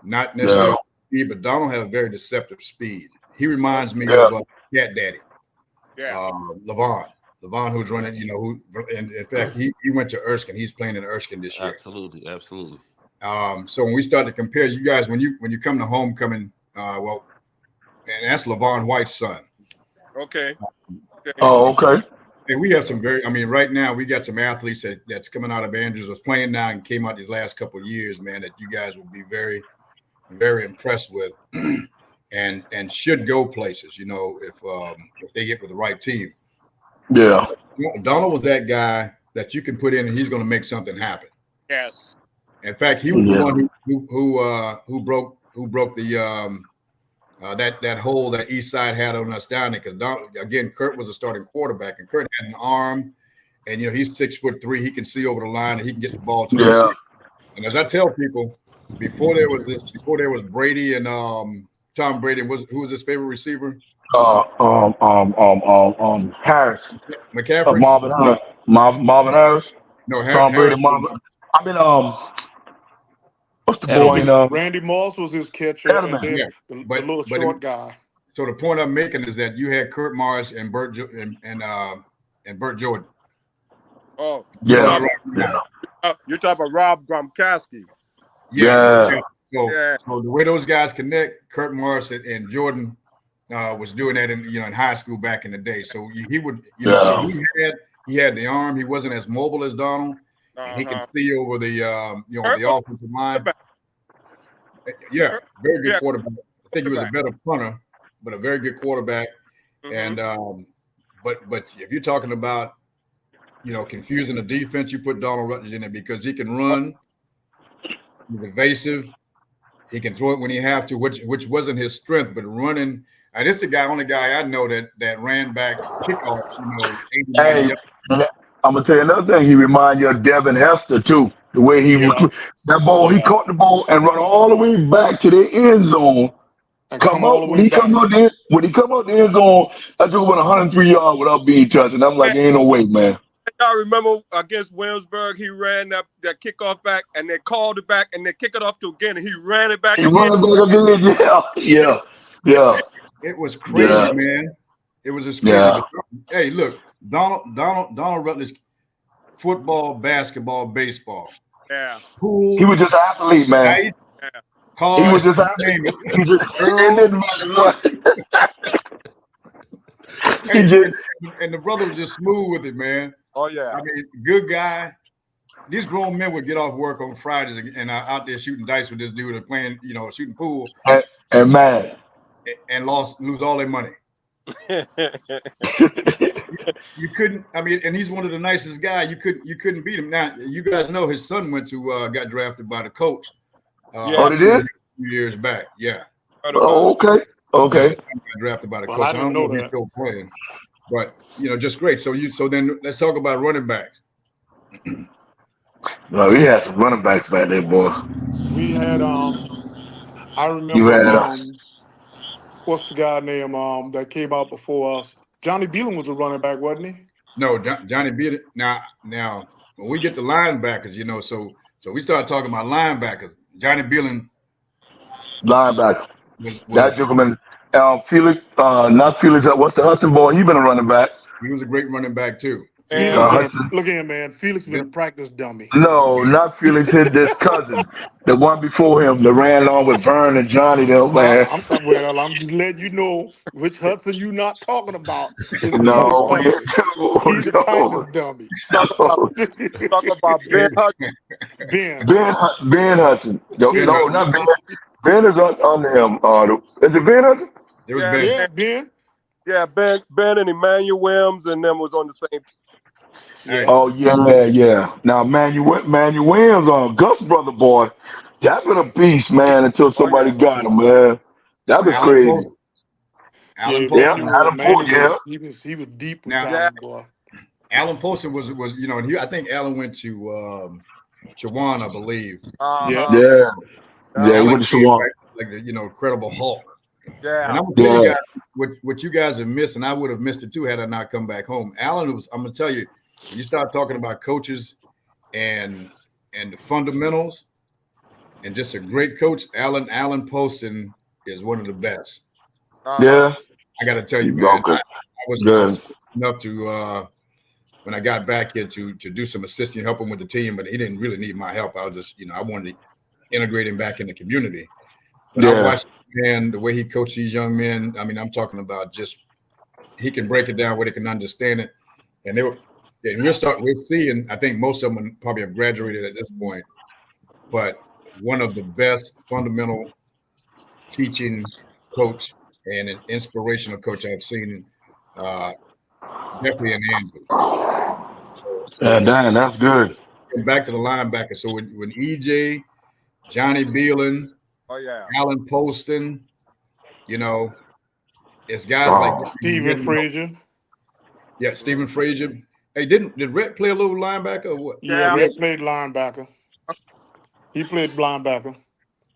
Not necessarily speed, but Donald had a very deceptive speed. He reminds me of Cat Daddy. Yeah. Levon, who's running, and in fact, he went to Erskine. He's playing in Erskine this year. Absolutely. So when we start to compare, you guys, when you come to homecoming, and that's Levon White's son. Okay. Oh, okay. And we have some right now we got some athletes that's coming out of Andrews, was playing now and came out these last couple of years, man, that you guys will be very, very impressed with and should go places, if they get with the right team. Yeah. Donald was that guy that you can put in and he's going to make something happen. Yes. In fact, he was the one who broke the that hole that East Side had on us down there, because Kurt was a starting quarterback, and Kurt had an arm, and he's 6'3", he can see over the line, and he can get the ball to us. And as I tell people, before there was Brady and Tom Brady, who was his favorite receiver? Harris. McCaffrey. Marvin Harris. Marvin Harris. No, Tom Brady. Harris. Marvin. What's the boy in Randy Moss was his catcher, and then the little short guy. So the point I'm making is that you had Kurt Morris and Burt Jordan. Oh, yeah. You're talking about Rob Gronkowski. Yeah. So the way those guys connect, Kurt Morris and Jordan was doing that in high school back in the day. So he would, so he had the arm. He wasn't as mobile as Donald. And he can see over the the offensive line. Yeah, very good quarterback. I think he was a better punter, but a very good quarterback. And but if you're talking about confusing the defense, you put Donald Rutledge in it because he can run. He's evasive. He can throw it when he have to, which wasn't his strength, but running. And this is the only guy I know that ran back kickoff. 80 yards. I'm gonna tell you another thing. He reminds you of Devin Hester too. The way he would that ball, he caught the ball and run all the way back to the end zone. When he come out the end zone, I took about 103 yards without being touched, and I'm like, ain't no way, man. I remember against Williamsburg, he ran that kickoff back, and they called it back, and they kick it off to again, and he ran it back again. Yeah. It was crazy, man. It was just crazy. Yeah. Hey, look. Donald Rutledge, football, basketball, baseball. Yeah. Pool, he was just an athlete, man. Nice, cars, he was just an athlete. And the brother was just smooth with it, man. Oh, yeah. I mean, good guy. These grown men would get off work on Fridays and out there shooting dice with this dude and playing, shooting pool. And man. And lose all their money. You couldn't. I mean, and he's one of the nicest guys. You couldn't beat him. Now you guys know his son got drafted by the coach. Oh, they did? A few years back. Yeah. Oh, okay. Got drafted by the coach. I don't know if he's still playing, but just great. So then let's talk about running backs. No, we had some running backs back there, boy. We had I remember what's the guy name that came out before us? Johnny Beelan was a running back, wasn't he? No, Johnny Beelan. Now, when we get to linebackers, so we start talking about linebackers. Johnny Beelan, linebacker. That gentleman, Felix, not Felix. What's the Hudson boy? He been a running back. He was a great running back too. And Hudson. Look here, man. Felix been a practice dummy. No, not Felix. His cousin, the one before him, that ran along with Vern and Johnny. Them man. I'm just letting you know which Hudson you not talking about. Is Felix No, Hudson. He's a practice no, dummy. talk about Ben Hudson. Ben. Ben Hudson. No, Ben no, Hudson. not Ben. Ben is under him. Is it Ben Hudson? It was Yeah, Ben. Yeah, Ben. Yeah, Ben and Emmanuel Williams and them was on the same team. Yeah. Oh yeah. Now Manuel Williams, Gus' brother boy, that been a beast, man. Until somebody yeah. got him, man. That was Alan crazy. Post. Alan Yeah, Post. Yeah, Alan Post, yeah. He was deep with Now- Tyler, boy. Alan Poston was and I think Alan went to Shawan, I believe. Yeah. Yeah. Yeah, he Alan went to came Shawan. back like the Incredible Hulk. And Yeah. I'm gonna tell you Yeah. guys what you guys have missed, and I would have missed it too had I not come back home. Alan was. I'm gonna tell you, when you start talking about coaches and the fundamentals, and just a great coach, Alan Poston is one of the best. Yeah. I got to tell you, man. Okay. I was Good. enough to when I got back here to do some assisting, help him with the team, but he didn't really need my help. I was just, I wanted to integrate him back in the community. But I Yeah. watched man the way he coached these young men. I mean, I'm talking about just he can break it down where they can understand it, and we're seeing. I think most of them probably have graduated at this point, but one of the best fundamental teaching coach and an inspirational coach I've seen. Definitely an Andrews. Yeah, damn, that's good. And back to the linebacker. So when EJ, Johnny Beelan, Oh yeah. Alan Poston, it's guys like this. Steven Frazier. Yeah, Stephen Frazier. Hey, did Rhett play a little linebacker or what? Yeah, Yeah. Red played linebacker. He played linebacker.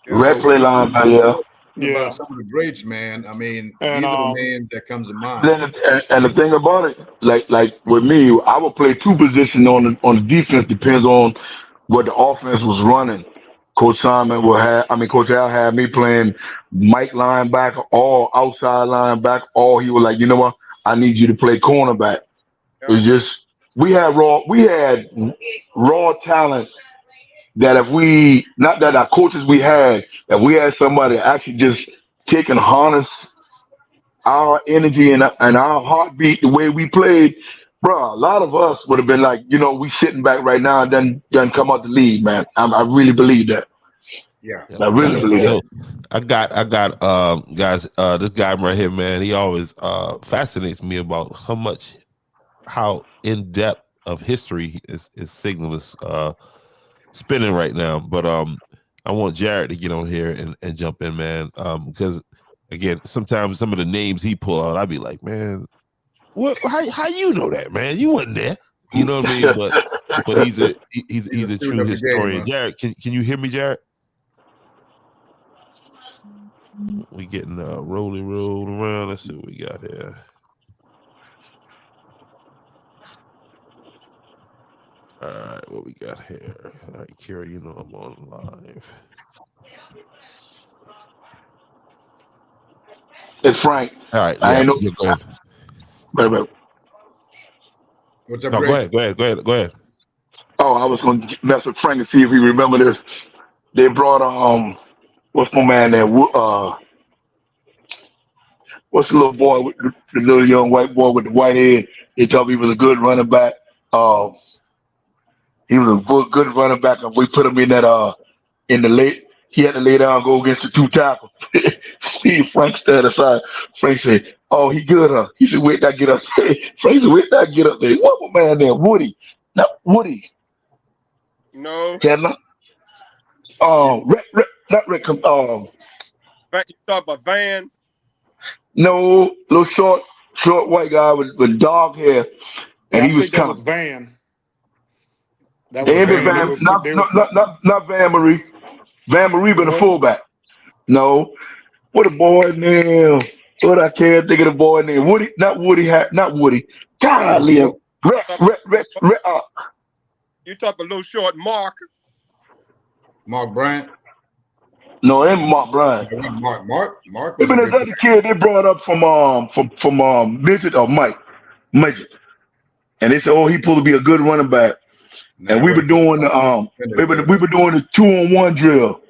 Red play linebacker, Yeah. About some of the greats, man. I mean, And, these are the names that comes to mind. Then, and the thing about it, like with me, I would play two positions on the defense. Depends on what the offense was running. Coach Al had me playing Mike linebacker or outside linebacker, or he was like, you know what, I need you to play cornerback. It's just we had raw talent that not that our coaches if we had somebody actually just take and harness our energy and our heartbeat the way we played, bro, a lot of us would have been like, we sitting back right now and done come out the league, man. I really believe that. Yeah. I really believe that. I got guys, this guy right here, man, he always fascinates me about how in depth of history is Signal is spinning right now. But I want Jared to get on here and jump in, man, because again, sometimes some of the names he pull out, I'd be like, man, what? How you know that, man? You wasn't there. You know what I mean? But he's a true historian. Jared, can you hear me, Jared? We getting rolling around. Let's see what we got here. All right, what we got here? All right, Kira, I'm on live. It's Frank. All right, I yeah, ain't know. you're going. Wait. What's up, No, Greg? go ahead. Oh, I was going to mess with Frank and see if he remember this. They brought what's my man there? What's the little boy with the little young white boy with the white head? They told me he was a good running back. He was a good running back, and we put him in that in the late. He had to lay down and go against the two tackles. See, Frank stood aside. Frank said, "Oh, he good, huh?" He said, "Wait, that get up." Frank said, "Wait, that get up there." What my man there? Woody, not Woody. No. Not Rick. You talk about Van. No, little short white guy with dark hair, and I he was think that kind was of. Van. That David was Van, They were- not Van Marie. Van Marie been a No. fullback. No, what a boy name. What I can't think of the boy name. Woody, not Woody. Golly, Red. You talk a little short Mark. Mark Bryant. No, it ain't Mark Bryan. Mark They was a been this good other kid they brought up from midget or Mike. Midget. and they said, "Oh, he supposed to be a good running back." And Now we were wait for doing the we were doing the 2-on-1 drill.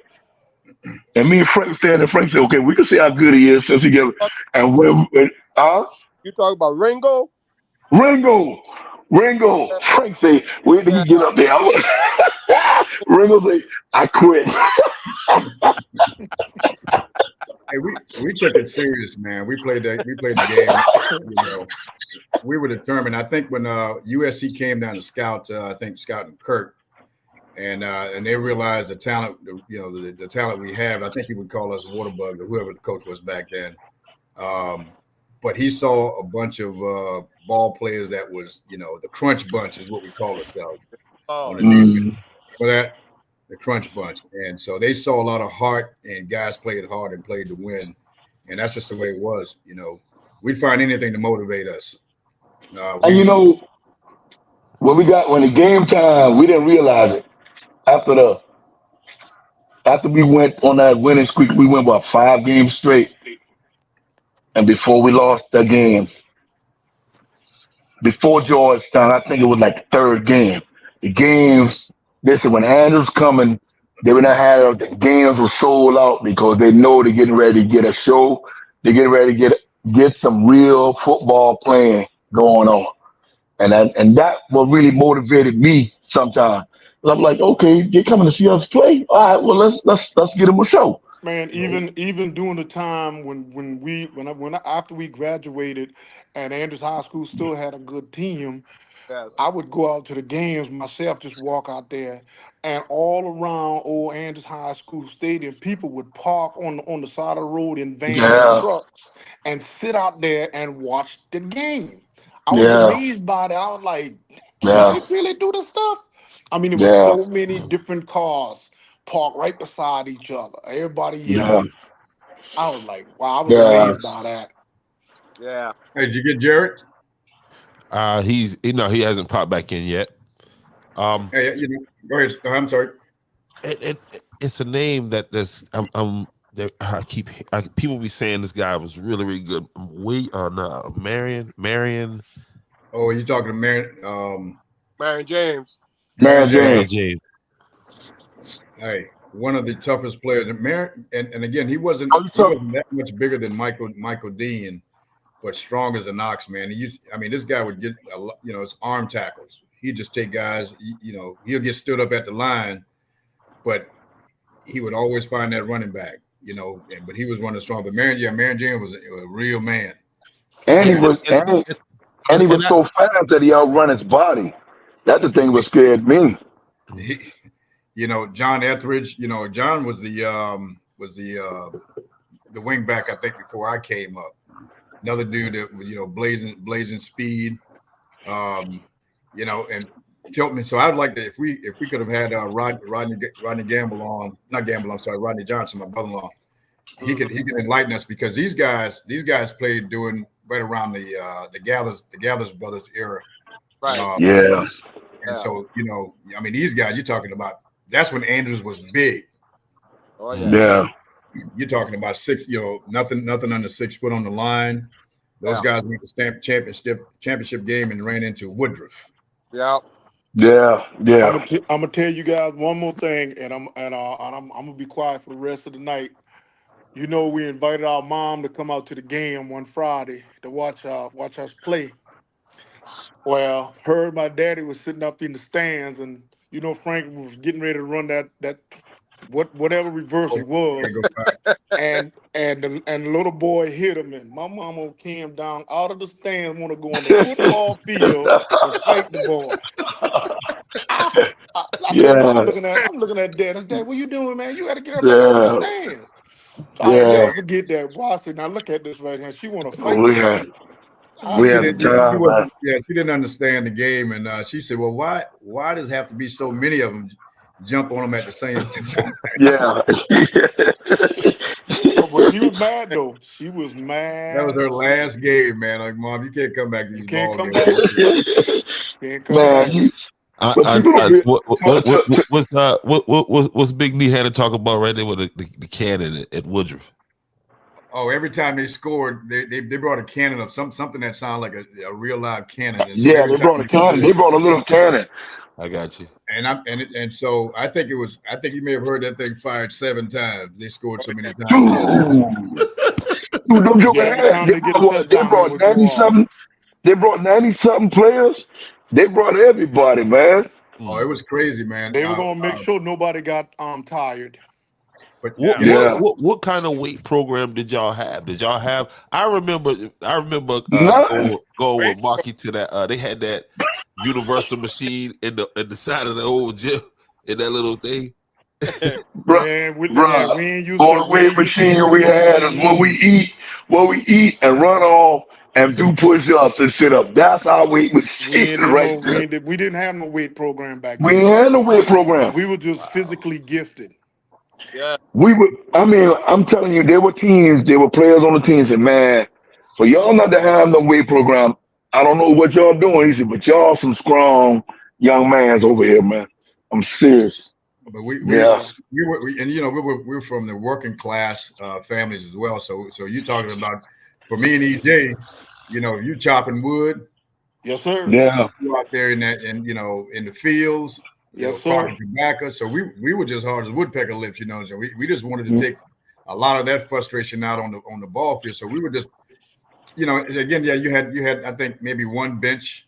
And me and Frank said, "Okay, we can see how good he is since he gave." And You talk about Ringo? Ringo, Ringo, Frank say, "Where did Yeah. he get up there?" Ringo say, "I quit." Hey, we took it serious, man. We played the game. You know, we were determined. I think when USC came down to scout, I think scouting Kirk, and they realized the talent, the talent we have. I think he would call us water bugs or whoever the coach was back then. But he saw a bunch of ball players that was, the crunch bunch is what we call ourselves on the defense. For that, the crunch bunch. And so they saw a lot of heart, and guys played hard and played to win. And that's just the way it was. We'd find anything to motivate us. And when the game time, we didn't realize it. After we went on that winning streak, we went about 5 games straight. And before we lost that game, before Georgetown, I think it was like the third game. The games, they said when Andrews coming, they would not have the games were sold out because they know they're getting ready to get a show. They're getting ready to get some real football playing going on. And that what really motivated me sometimes. I'm like, okay, they're coming to see us play. All right, well let's get them a show. Man, even during the time after we graduated and Andrews High School still had a good team, Yes. I would go out to the games myself, just walk out there, and all around old Andrews High School Stadium, people would park on the side of the road in vans and Yeah, trucks and sit out there and watch the game. I was yeah, amazed by that. I was like, can yeah, they really do this stuff? I mean, it was yeah, so many different cars parked right beside each other. Everybody yeah, yelling. I was like, wow, I was yeah. amazed by that. Yeah. Hey, did you get Jared? He hasn't popped back in yet. Hey, go ahead. I'm sorry. It's a name that people be saying this guy was really, really good. Marion. Oh, you talking to Marion? Marion James. Man, Marion James. James. Hey, one of the toughest players. And again, he wasn't Oh, you talk- that much bigger than Michael Dean, but strong as an ox, man. This guy would get his arm tackles. He'd just take guys. He'll get stood up at the line, but he would always find that running back. But he was one of the strong. But Marion James was a real man. And he was so fast that he outrun his body. That's the thing that scared me. John Etheridge. John was the wing back, I think, before I came up. Another dude that was, blazing speed. And Tiltman. So I'd like to, if we could have had Rodney Gamble on, not Gamble, I'm sorry, Rodney Johnson, my brother-in-law. He could enlighten us because these guys played during right around the Gathers brothers era. Right. Yeah. And so, these guys you're talking about, that's when Andrews was big. Oh yeah. Yeah. You're talking about 6, nothing under 6 foot on the line. Those guys went to stamp championship game and ran into Woodruff. Yeah. Yeah. Yeah. I'm gonna tell you guys one more thing, and I'm gonna be quiet for the rest of the night. We invited our mom to come out to the game one Friday to watch us play. Well, her and my daddy was sitting up in the stands, and Frank was getting ready to run that whatever reverse it was, and the little boy hit him, and my mama came down out of the stands, want to go on the football field and fight the boy. I'm looking at Dad. I said, Dad, what you doing, man? You got to get up back out of the stands. So I never forget that. Boy, I said, now look at this right here. She want to fight. We had she didn't understand the game, and she said, "Well, why does it have to be so many of them jump on them at the same time?" Yeah. But she was mad though. She was mad. That was her last game, man. Like, Mom, you can't come back to these Can't ball come games. back. Can't come Man, back. What's Big Knee had to talk about right there with the cannon at Woodruff? Oh, every time they scored, they brought a cannon of something that sounded like a real live cannon. And so Yeah, every they time brought a cannon. They brought a little cannon. I got you. and so I think you may have heard that thing fired 7 times. They scored so many times. Dude, don't you Yeah, every time they get a they touchdown, it brought would go 90 off. something. They brought 90 something players. They brought everybody, man. Oh, it was crazy, man. They were gonna make sure nobody got tired. But What, Yeah. what kind of weight program did y'all have? Did y'all have? I remember Nothing. going with Marky to that. They had that universal machine in the side of the old gym in that little thing. Man, we ain't used All to the weight machine we no had is what we eat and run off and do push-ups and sit up. That's our weight we machine ain't do right no there. we didn't have no weight program back We ain't then. had no weight program. We were just physically gifted. Yeah. I'm telling you, there were players on the teams and man, for y'all not to have no weight program, I don't know what y'all doing, he said, but y'all some strong young mans over here, man. I'm serious. But we Yeah. were and we were from the working class families as well. So you're talking about for me and EJ, you chopping wood, Yes, sir. Yeah. you out there in the fields, Yes, farming sir. tobacco. So we were just hard as woodpecker lips, So we just wanted to take a lot of that frustration out on the ball field. So we were just, again, yeah, you had I think maybe one bench,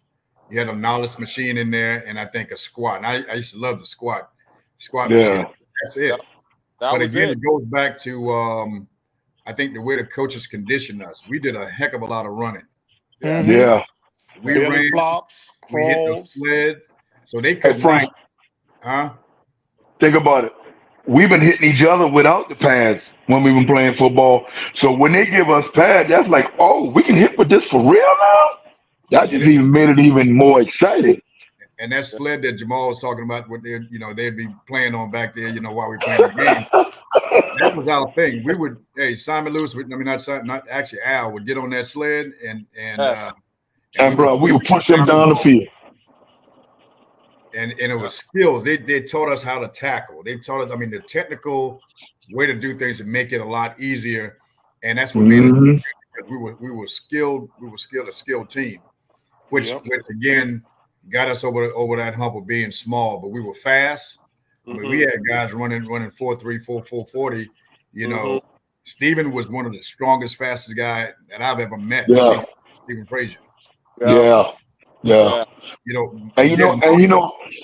you had a knowledge machine in there, and I think a squat. And I used to love the squat machine. That's it. That But was again, it. it goes back to I think the way the coaches conditioned us. We did a heck of a lot of running. Yeah. Yeah. We Belly ran, flops, we hit the crawls. sleds, so they Hey could run. Frank, think about it. We've been hitting each other without the pads when we've been playing football. So when they give us pads, that's like, oh, we can hit with this for real now? That just even made it even more exciting. And that sled that Jamal was talking about, what they'd be playing on back there, while we were playing the game. That was our thing. We would, Simon Lewis, not actually Al, would get on that sled and And bro, we would push them down the field. And it was skills. They taught us how to tackle. They taught us, the technical way to do things and make it a lot easier. And that's what made it. We were skilled. We were a skilled team, which again got us over that hump of being small. But we were fast. We had guys running 4.3, 4.40. Steven was one of the strongest, fastest guy that I've ever met. Yeah. Steven Frazier. Yeah. And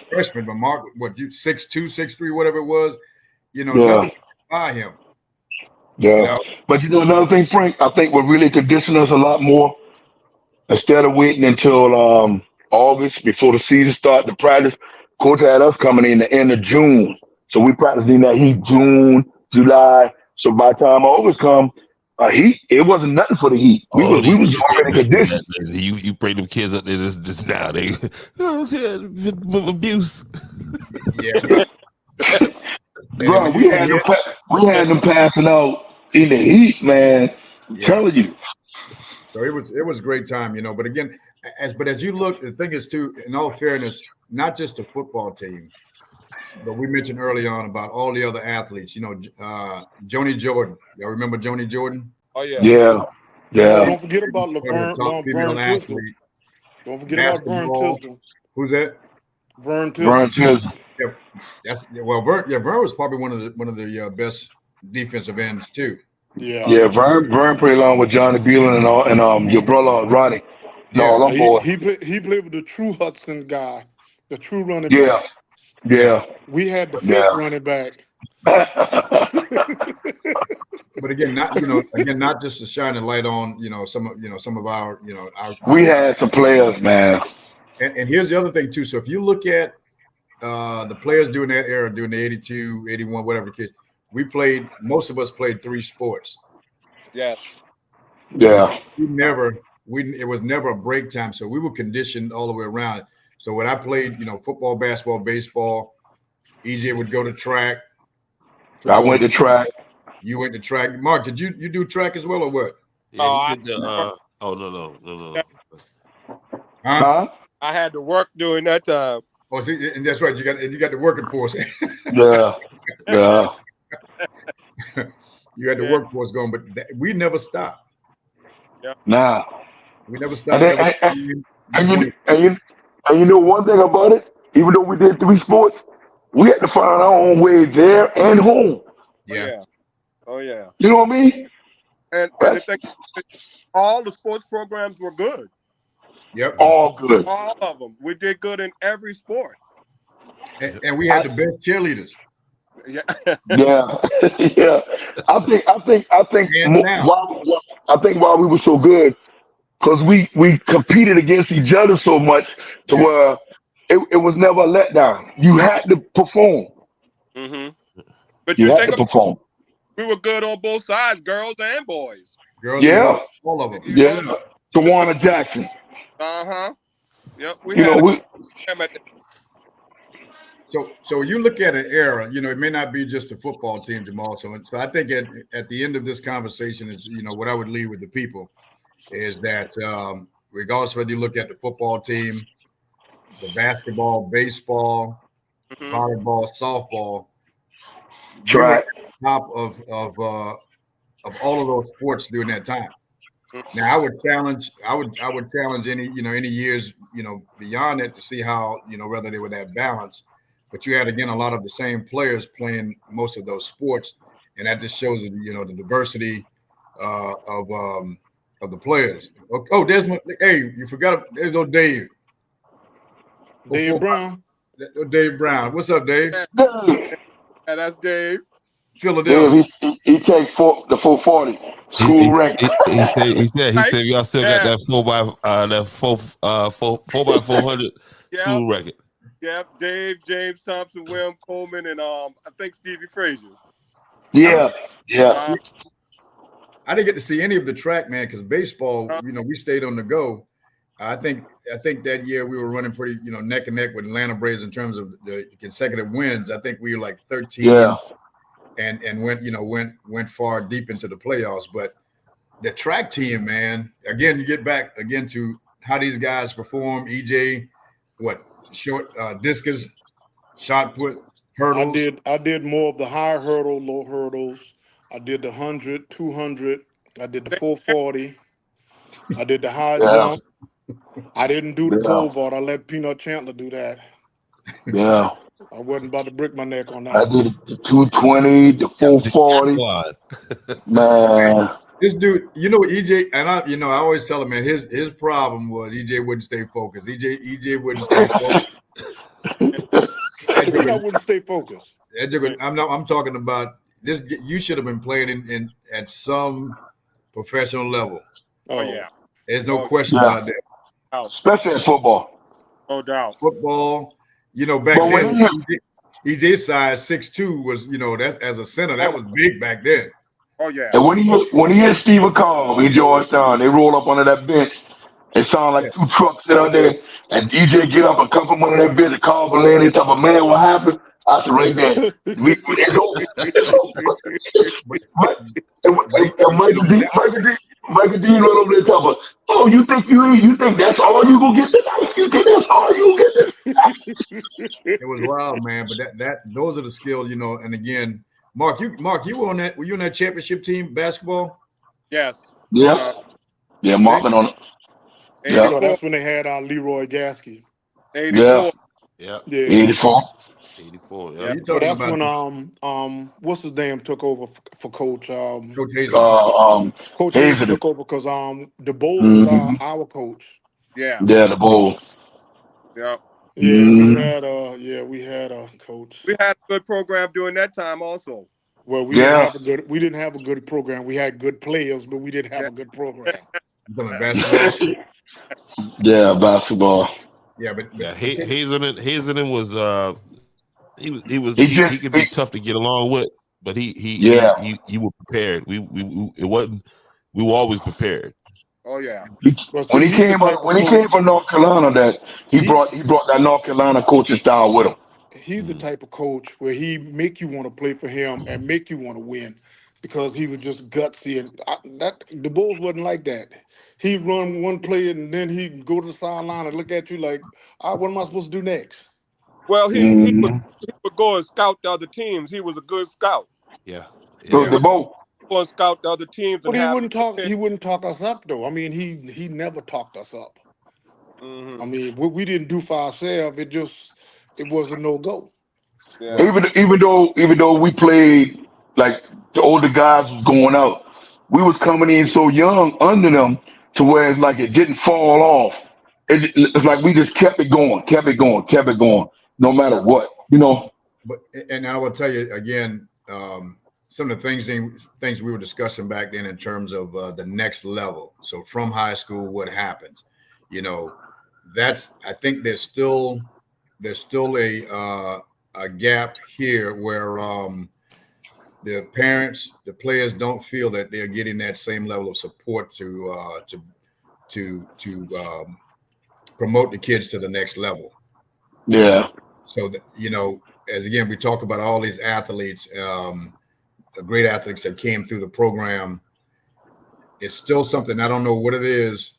freshman, but Mark, what, you 6'2", 6'3", whatever it was, nothing by him. Yeah. But another thing, Frank, I think what really conditioned us a lot more, instead of waiting until August before the season started to practice, coach had us coming in the end of June. So we practicing that heat June, July. So by the time August come, heat, it wasn't nothing for the heat. We was already conditioned. You bring them kids up there just now. They abuse. Yeah. Bro, we had them passing out in the heat, man. I'm telling you. So it was a great time, But again, as you look, the thing is too, in all fairness, not just the football team, but we mentioned early on about all the other athletes. Joni Jordan. Y'all remember Joni Jordan? Oh yeah. Yeah. Don't forget about Vern Tisdale. Don't forget about Vern Tisdale. Who's that? Vern Tisdale. Vern was probably one of the best defensive ends too. Yeah. Vern played along with Johnny Beelan and your brother Ronnie. No, he played with the true Hudson guy, the true running back. Yeah. We had the fake running back. But again, not just to shine a light on, some of our, we had some players, man. And here's the other thing too. So if you look at the players during that era, during the 82, 81, whatever kids, most of us played 3 sports. Yes. Yeah. It was never a break time. So we were conditioned all the way around. So when I played, football, basketball, baseball, EJ would go to track. I went to track. You went to track. Mark, did you do track as well or what? Yeah, no. Huh? I had to work during that time. Oh, see, and that's right. You got the working force. Yeah. You had the workforce going, but we never stopped. Nah. We never stopped. And you know one thing about it, even though we did 3 sports, we had to find our own way there and home. Yeah. Oh yeah. You know what I mean? And the thing, all the sports programs were good. Yep. All good. All of them. We did good in every sport. And we had the best cheerleaders. Yeah. Yeah. Yeah. I think Hands down. why we were so good, because we competed against each other so much to where it was never a letdown. You had to perform. But You you had think to perform. we were good on both sides, girls and boys. Girls and boys, all of them. Yeah. Tawana Jackson. Yep. We You had know, a at the So you look at an era, you know, it may not be just a football team, Jamal. So I think at the end of this conversation is, you know, what I would leave with the people is that regardless whether you look at the football team, the basketball, baseball, volleyball, softball, track, top of all of those sports during that time. Now I would challenge any years, you know, beyond it to see how, you know, whether they were that balanced. But you had, again, a lot of the same players playing most of those sports, and that just shows, you know, the diversity of the players. Oh, hey, you forgot. There's no Dave. Dave Brown. Dave Brown. What's up, Dave? Yeah, that's Dave. Philadelphia. Yeah, he takes the 440 school record. He said y'all still got that 4x400 school record. Yep, Dave, James Thompson, William Coleman, and I think Stevie Frazier. Yeah. I didn't get to see any of the track, man, because baseball, you know, we stayed on the go. I think that year we were running pretty, you know, neck and neck with Atlanta Braves in terms of the consecutive wins. I think we were like 13 and went far deep into the playoffs. But the track team, man, again, you get back again to how these guys perform. EJ, short discus, shot put, hurdles. I did more of the high hurdle, low hurdles. I did the 100, 200. I did the 440. I did the high jump. I didn't do the pole vault. I let Peanut Chandler do that. Yeah. I wasn't about to break my neck on that. I did the 220, the 440. Man. This dude, you know, EJ, and I always tell him, man, his problem was EJ wouldn't stay focused. EJ wouldn't stay focused. I wouldn't stay focused. I'm talking about this. You should have been playing at some professional level. Oh yeah, there's no question about that. Especially in football. No doubt. Football, you know, back then, EJ's size 6'2" was, you know, that as a center, that was big back then. Oh yeah. And when he hit Stephen Cobb in Georgetown, they roll up under that bench. It sounded like 2 trucks sit out there, and EJ get up and come from under that bench and Cobb and land. They talk about, man, what happened? I said, right there. It's over. Michael Dean run over there and talk about, oh, you think that's all you gonna get tonight? You think that's all you get tonight? It was wild, man. But those are the skills, you know. And again, Mark, you were on that. Were you on that championship team basketball? Yes. Yeah. Mark been on it. Yeah, so that's when they had Leroy Gasky. 84. Yeah. 84. 84. Yeah. So that's when what's his name took over for Coach Coach Hazel. Coach Hazel took over because the Bulls was our coach. Yeah. Yeah, the Bulls. Yeah. Yeah, we had a coach. We had a good program during that time also. Well, we didn't have a good program. We had good players, but we didn't have a good program. Basketball. Yeah, basketball. Yeah, but Hazelden was he could be tough to get along with, but you were prepared. We were always prepared. Oh yeah. When he came from North Carolina, that he brought that North Carolina coaching style with him. He's the type of coach where he make you want to play for him and make you want to win, because he was just gutsy, and the Bulls wasn't like that. He'd run one play and then he'd go to the sideline and look at you like, what am I supposed to do next? Well, he would go and scout the other teams. He was a good scout. Yeah. So the Bulls go and scout the other teams But and he have wouldn't talk. He wouldn't talk us up though. I mean, he never talked us up. Mm-hmm. I mean, what we didn't do for ourselves, it was a no go. Yeah. Even though we played like the older guys was going out, we was coming in so young under them to where it's like it didn't fall off. It's like we just kept it going, kept it going, kept it going, no matter Yeah, what, you know. but and I will tell you again, some of the things we were discussing back then in terms of the next level. So from high school, what happens? You know, that's I think there's still a gap here where the parents, the players don't feel that they're getting that same level of support to promote the kids to the next level. Yeah, So that as again we talk about all these athletes, great athletes that came through the program. It's still something I don't know what it is,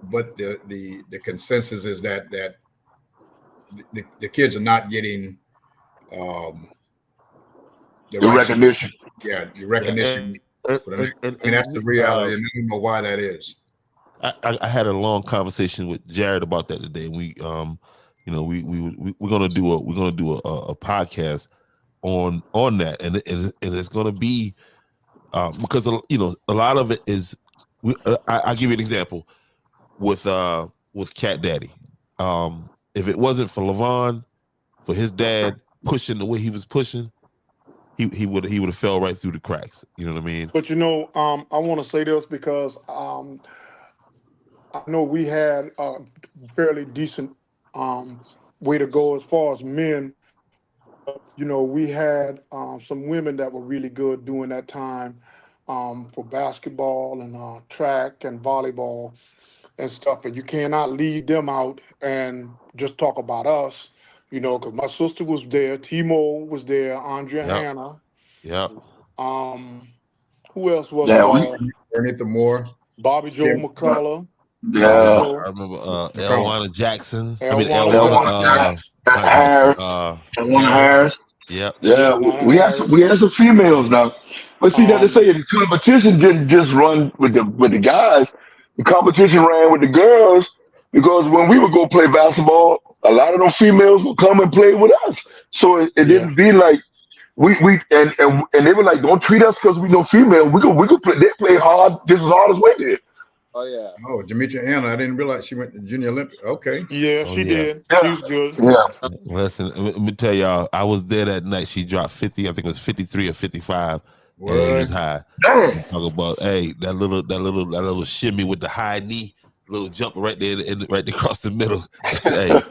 but the consensus is that the kids are not getting the the right support. recognition. Yeah, the Yeah, recognition for the next. I mean, that's the reality, and I don't know why that is. I had a long conversation with Jared about that today. We we're gonna do a podcast on that, and it's gonna be because a lot of it is I'll give you an example with Cat Daddy. If it wasn't for Levon, for his dad pushing the way he was pushing, he would have fell right through the cracks. You know what I mean? But I want to say this because I know we had a fairly decent way to go as far as men. We had some women that were really good during that time for basketball and track and volleyball and stuff. And you cannot leave them out and just talk about us, because my sister was there, Timo was there, Andrea Yep. Hanna. Yep. Um, who else was Yeah, we, involved? Anita Moore, Bobby Joe Kim McCullough, Bobby yeah, Joe, I remember McCollum. Elwana Jackson. I mean Elwana Elwan Elwana. Jackson, Harris, Elwan Harris. Harris. Yep. Yeah, Elwana we Harris. had some females now, but see that to Um, say the competition didn't just run with the guys. The competition ran with the girls because when we would go play basketball, a lot of those females would come and play with us. So it yeah. didn't be like and they were like, don't treat us because we know female. We could play. They play hard just as hard as we did. Oh yeah. Oh, Demetria Anna. I didn't realize she went to Junior Olympic. Okay. Yeah, Oh she yeah. did. She Yeah, was good. yeah. Listen, let me tell y'all, I was there that night. She dropped 50, I think it was 53 or 55, and it was What? high. Damn. Talk about that little shimmy with the high knee, little jump right there right across the middle. Hey,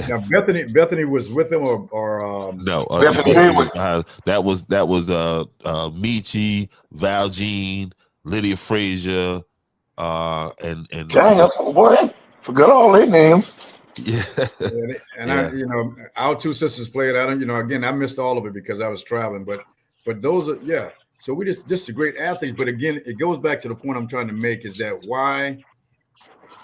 Now Bethany was with them or no, Bethany Bethany was Hayward. behind. That was Michi, Val Jean, Lydia Frazier, and I Dang, guess boy, forgot all their names. yeah, and yeah. our two sisters played. I don't again I missed all of it because I was traveling, but those are So we just a great athletes. But again, it goes back to the point I'm trying to make is that why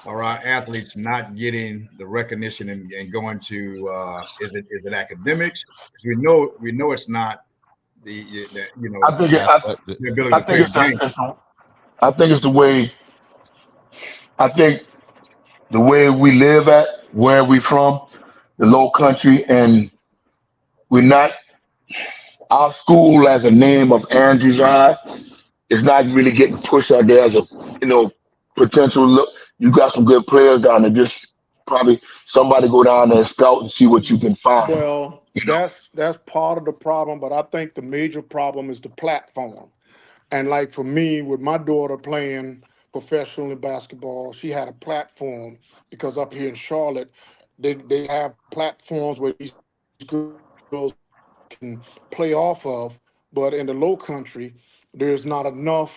are our athletes not getting the recognition and going to is it academics? Because we know it's not I think it, Yeah, I, the ability I to play think the game. I think it's the way. I think the way we live at where we from, the low country, and we're not our school as a name of Andrews High is not really getting pushed out there as a potential look. You got some good players down there. Just probably somebody go down there and scout and see what you can find. Well, that's part of the problem, but I think the major problem is the platform. And like for me, with my daughter playing professionally basketball, she had a platform because up here in Charlotte, they have platforms where these girls can play off of. But in the low country, there's not enough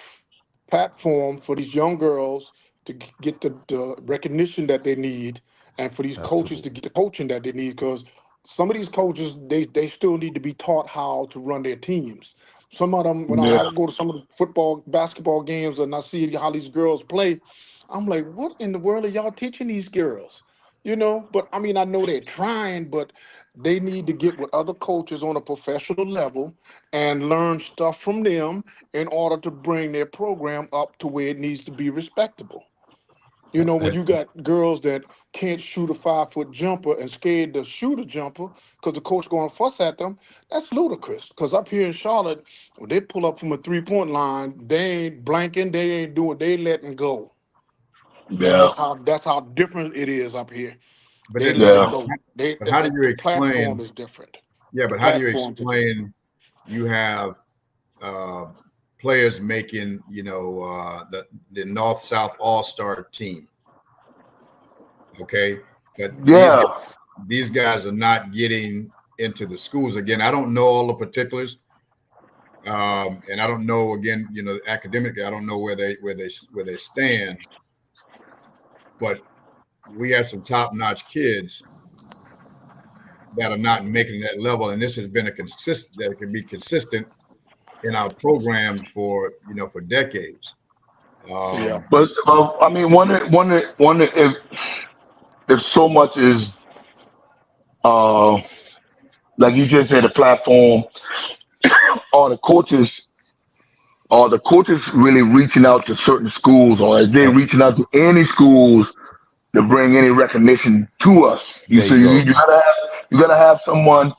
platform for these young girls to get the recognition that they need and for these coaches to Absolutely. get the coaching that they need because some of these coaches they still need to be taught how to run their teams. Some of them, when I Yeah, go to some of the football, basketball games and I see how these girls play, I'm like, what in the world are y'all teaching these girls? you know. But I mean, I know they're trying, but they need to get with other coaches on a professional level and learn stuff from them in order to bring their program up to where it needs to be respectable. You know, when you got girls that can't shoot a 5 foot jumper and scared to shoot a jumper because the coach going to fuss at them, that's ludicrous. Because up here in Charlotte, when they pull up from a 3 point line, they ain't blanking, they ain't doing, they letting go. And Yeah, that's how different it is up here. But They then, letting yeah, go. but how do you The platform explain? is different. Yeah, The but how do you platform is different. explain you have uh, players making, the North South All Star team? Okay, but yeah. these guys are not getting into the schools. Again, I don't know all the particulars, and I don't know, again, academically, I don't know where they stand. But we have some top notch kids that are not making that level, and this has been that can be consistent in our program for decades. Yeah. But I mean, if so much is uh like you just said, the platform, or the coaches really reaching out to certain schools, or is they Right. reaching out to any schools to bring any recognition to us? You There see, you go. you gotta have someone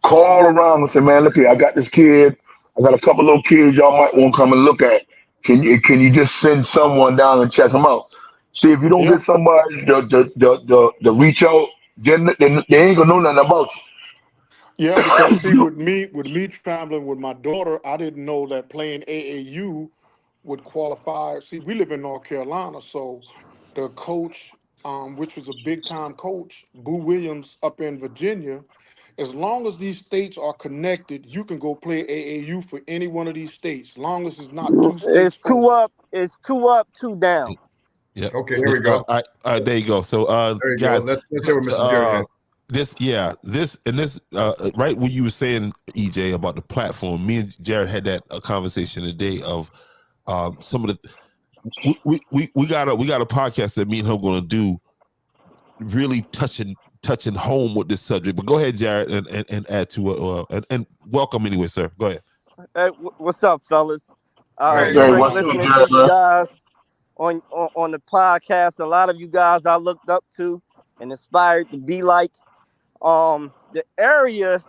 call around and say, man, look here, I got this kid, I got a couple little kids y'all might want to come and look at. Can you just send someone down and check them out? See, if you don't Yeah. get somebody to reach out, then they ain't gonna know nothing about Yeah, because see, you. with me traveling with my daughter, I didn't know that playing AAU would qualify. See, we live in North Carolina, so the coach, which was a big time coach, Boo Williams up in Virginia, as long as these states are connected, you can go play AAU for any one of these states, long as it's not two states It's two over. up. It's 2 up, 2 down. Yep. Okay, here It's we go. there you go. So There you go. guys, Let's hear what Mr. Jerry has. this right when you were saying, EJ, about the platform, me and Jared had that conversation today of some of the we got a podcast that me and him going to do, really touching home with this subject. But go ahead, Jared, and add to it, and welcome anyway, sir. Go ahead. Hey, what's up, fellas? Hey, It's Jerry, great what's up, listening to Jerry, you man? guys on the podcast. A lot of you guys I looked up to and inspired to be like. The area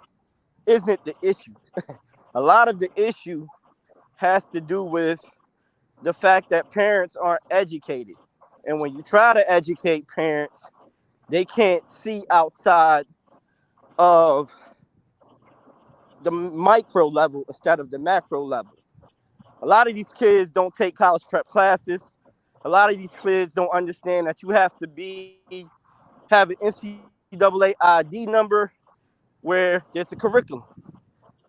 isn't the issue. A lot of the issue has to do with the fact that parents aren't educated. And when you try to educate parents, they can't see outside of the micro level instead of the macro level. A lot of these kids don't take college prep classes. A lot of these kids don't understand that you have to have an NCAA ID number where there's a curriculum.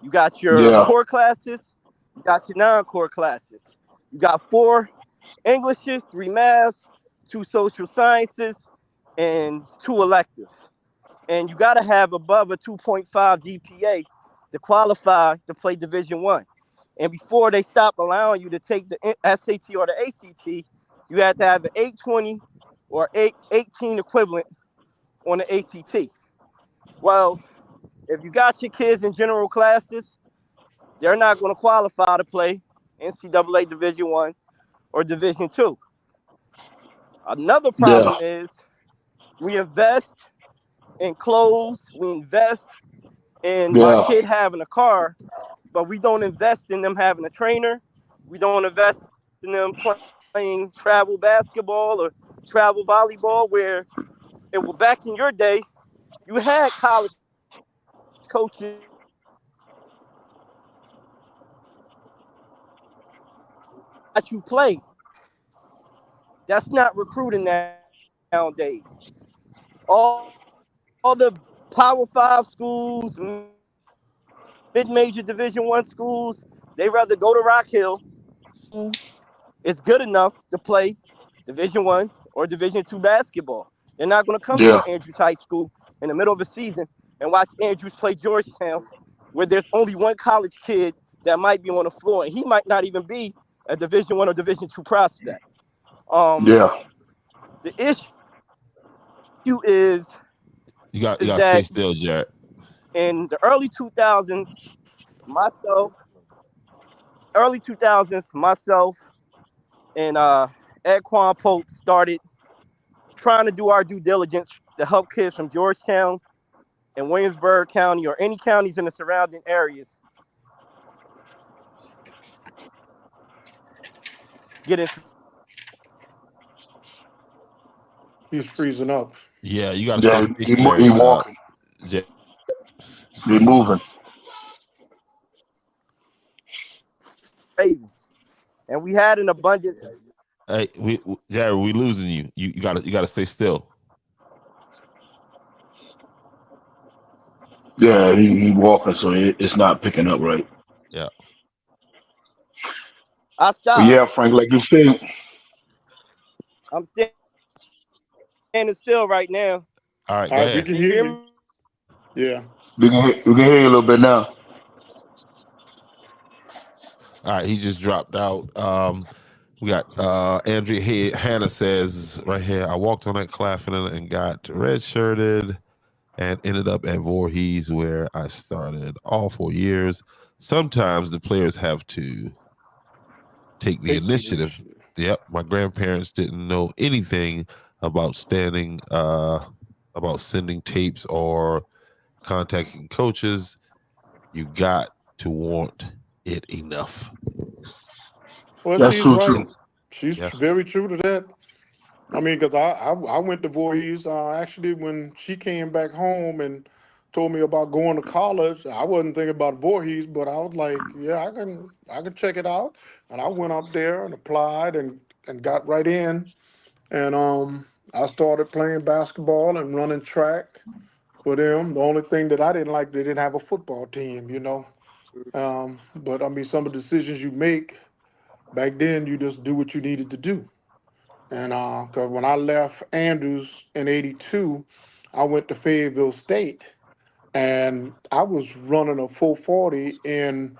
You got your Yeah, core classes, you got your non-core classes. You got 4 Englishes, 3 maths, 2 social sciences, and 2 electives. And you got to have above a 2.5 GPA to qualify to play Division One. And before they stop allowing you to take the SAT or the ACT, you have to have an 820 or 818 equivalent on the ACT. Well, if you got your kids in general classes, they're not going to qualify to play NCAA Division One or Division Two. Another yeah, problem is we invest in clothes, we invest in my yeah, kid having a car, but we don't invest in them having a trainer. We don't invest in them playing travel basketball or travel volleyball, where back in your day, you had college coaches that you play. That's not recruiting nowadays. All the Power 5 schools, mid-major Division One schools, they rather go to Rock Hill, who is good enough to play Division One or Division Two basketball. They're not going to come to yeah, an Andrews High School in the middle of the season and watch Andrews play Georgetown, where there's only one college kid that might be on the floor, and he might not even be a Division One or Division Two prospect. Um, yeah, the issue issue is You got to stay that still, Jared. in the myself, early 2000s, myself and Edquan Pope started trying to do our due diligence to help kids from Georgetown and Williamsburg County or any counties in the surrounding areas get into. He's freezing up. Yeah, you got to stay Yeah, stationary. he walking. Jared. He moving. Ravens. And we had an abundance. Hey, Jared, we losing you. You got to stay still. Yeah, he walking, so it's not picking up right. Yeah. I But stopped. yeah, Frank, like you said, I'm standing still right now. All right, All go right, we ahead. can Can you hear hear you. me? Yeah. we can hear you a little bit now. All right, he just dropped out. We got Andrea Hannah says right here, I walked on that Claflin and got redshirted and ended up at Voorhees where I started all 4 years. Sometimes the players have to take the initiative. Yep, my grandparents didn't know anything about about sending tapes or contacting coaches. You got to want it enough. Well, That's she's true right. too. She's Yeah. very true to that. I mean, because I went to Voorhees actually when she came back home and told me about going to college. I wasn't thinking about Voorhees, but I was like, yeah, I can check it out. And I went up there and applied and got right in. And I started playing basketball and running track for them. The only thing that I didn't like, they didn't have a football team, you know. But I mean, some of the decisions you make back then, you just do what you needed to do. And because when I left Andrews in '82, I went to Fayetteville State, and I was running a 440 in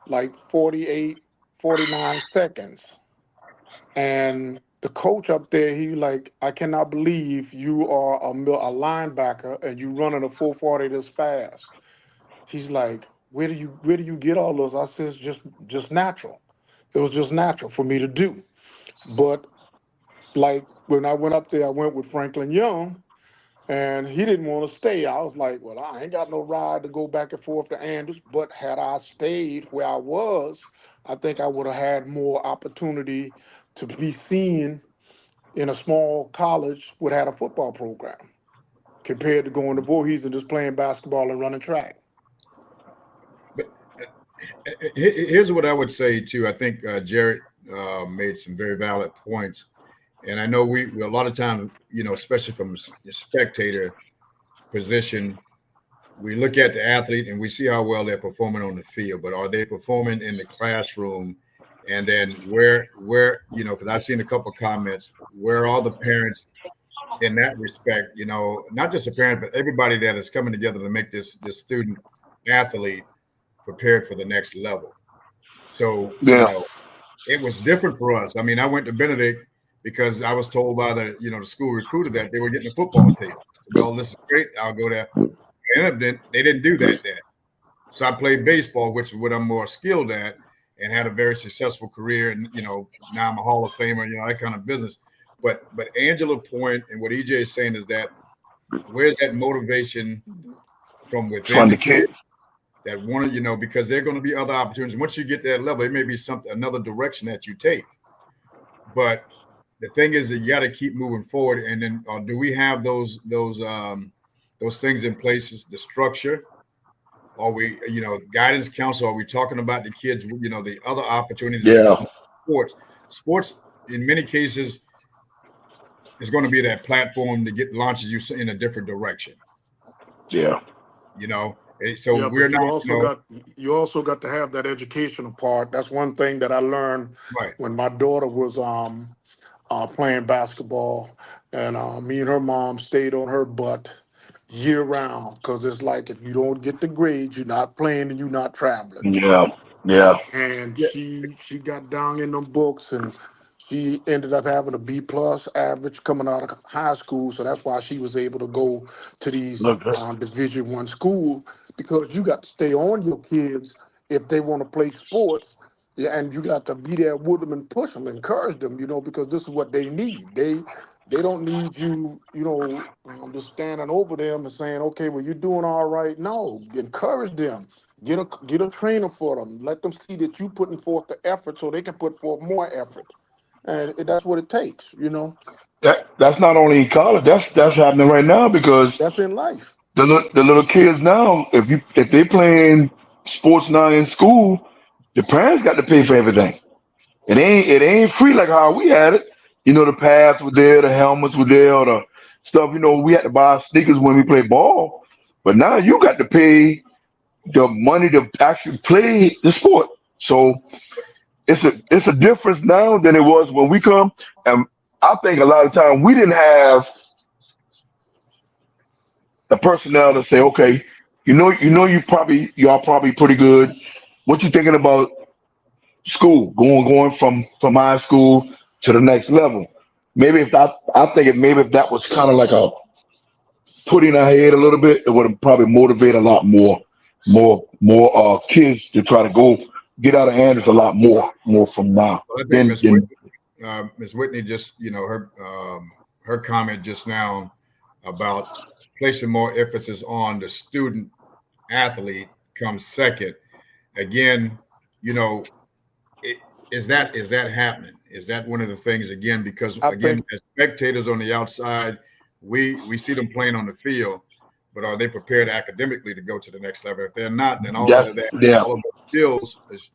like 48, 49 seconds. And the coach up there, he like, I cannot believe you are a linebacker and you running a 440 this fast. He's like, where do you get all those? I said, it's just natural. It was just natural for me to do. But like when I went up there, I went with Franklin Young, and he didn't want to stay. I was like, well, I ain't got no ride to go back and forth to Andrews. But had I stayed where I was, I think I would have had more opportunity to be seen in a small college would had a football program compared to going to Voorhees and just playing basketball and running track. But here's what I would say too. I think Jarrett made some very valid points, and I know we a lot of times, especially from the spectator position, we look at the athlete and we see how well they're performing on the field, but are they performing in the classroom? And then because I've seen a couple of comments, where are the parents in that respect? Not just the parent, but everybody that is coming together to make this student athlete prepared for the next level. So, Yeah. it was different for us. I mean, I went to Benedict because I was told by the school recruiter that they were getting a football team. Well, this is great. I'll go there. And they didn't do that then. So I played baseball, which is what I'm more skilled at, and had a very successful career. And, now I'm a Hall of Famer, that kind of business. But Angela's point and what EJ is saying is that where's that motivation from within From the the kid kid. that want to, because there are going to be other opportunities. Once you get to that level, it may be another direction that you take. But the thing is that you got to keep moving forward. And then do we have those things in place, the structure? Are we, guidance council? Are we talking about the kids, the other opportunities Yeah. in sports? Sports, in many cases, is going to be that platform to get launches you in a different direction. Yeah. So Yeah, we're but not, you also got to have that educational part. That's one thing that I learned right. when my daughter was playing basketball, and me and her mom stayed on her butt year round because it's like if you don't get the grades, you're not playing and you're not traveling. Yeah. Yeah. And Yeah. she got down in them books and She ended up having a B plus average coming out of high school, so that's why she was able to go to these Look, Division I school, because you got to stay on your kids if they want to play sports. Yeah, and you got to be there with them and push them, encourage them, because this is what they need. They don't need you, just standing over them and saying, okay, well, you're doing all right. No, encourage them. Get a trainer for them. Let them see that you putting forth the effort so they can put forth more effort. And that's what it takes. that's not only in college. That's happening right now because That's in life. the little kids now, if they playing sports now in school, the parents got to pay for everything. It ain't free like how we had it. The pads were there, the helmets were there, or the stuff. We had to buy sneakers when we played ball, but now you got to pay the money to actually play the sport. So it's a difference now than it was when we come. And I think a lot of time we didn't have the personnel to say, okay, y'all probably pretty good. What you thinking about school, going from high school to the next level? Maybe if that, I think maybe if that was kind of like a putting our head a little bit, it would have probably motivate a lot more kids to try to go get out of hand. It's a lot more from now. Well, I think Then, then Miss Whitney just, her comment just now about placing more emphasis on the student athlete comes second. Again, is that happening? Is that one of the things again? Because I again, think as spectators on the outside, we see them playing on the field, but are they prepared academically to go to the next level? If they're not, then all that's of that, yeah. all of those skills is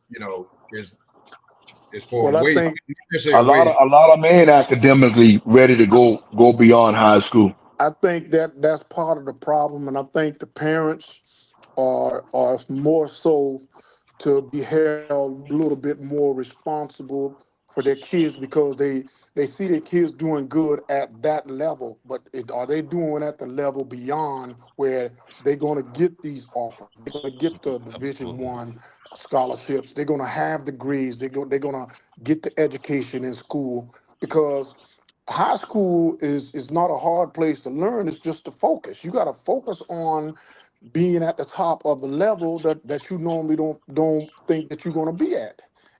for well, a I wage. think I say A a lot wage. of a lot of men academically ready to go beyond high school. I think that's part of the problem, and I think the parents are more so to be held a little bit more responsible for their kids, because they see their kids doing good at that level, but are they doing at the level beyond where they're going to get these offers? They're going to get the Division Absolutely. I scholarships. They're going to have degrees. They're going to get the education in school, because high school is not a hard place to learn. It's just to focus. You got to focus on being at the top of the level that you normally don't think that you're going to be at.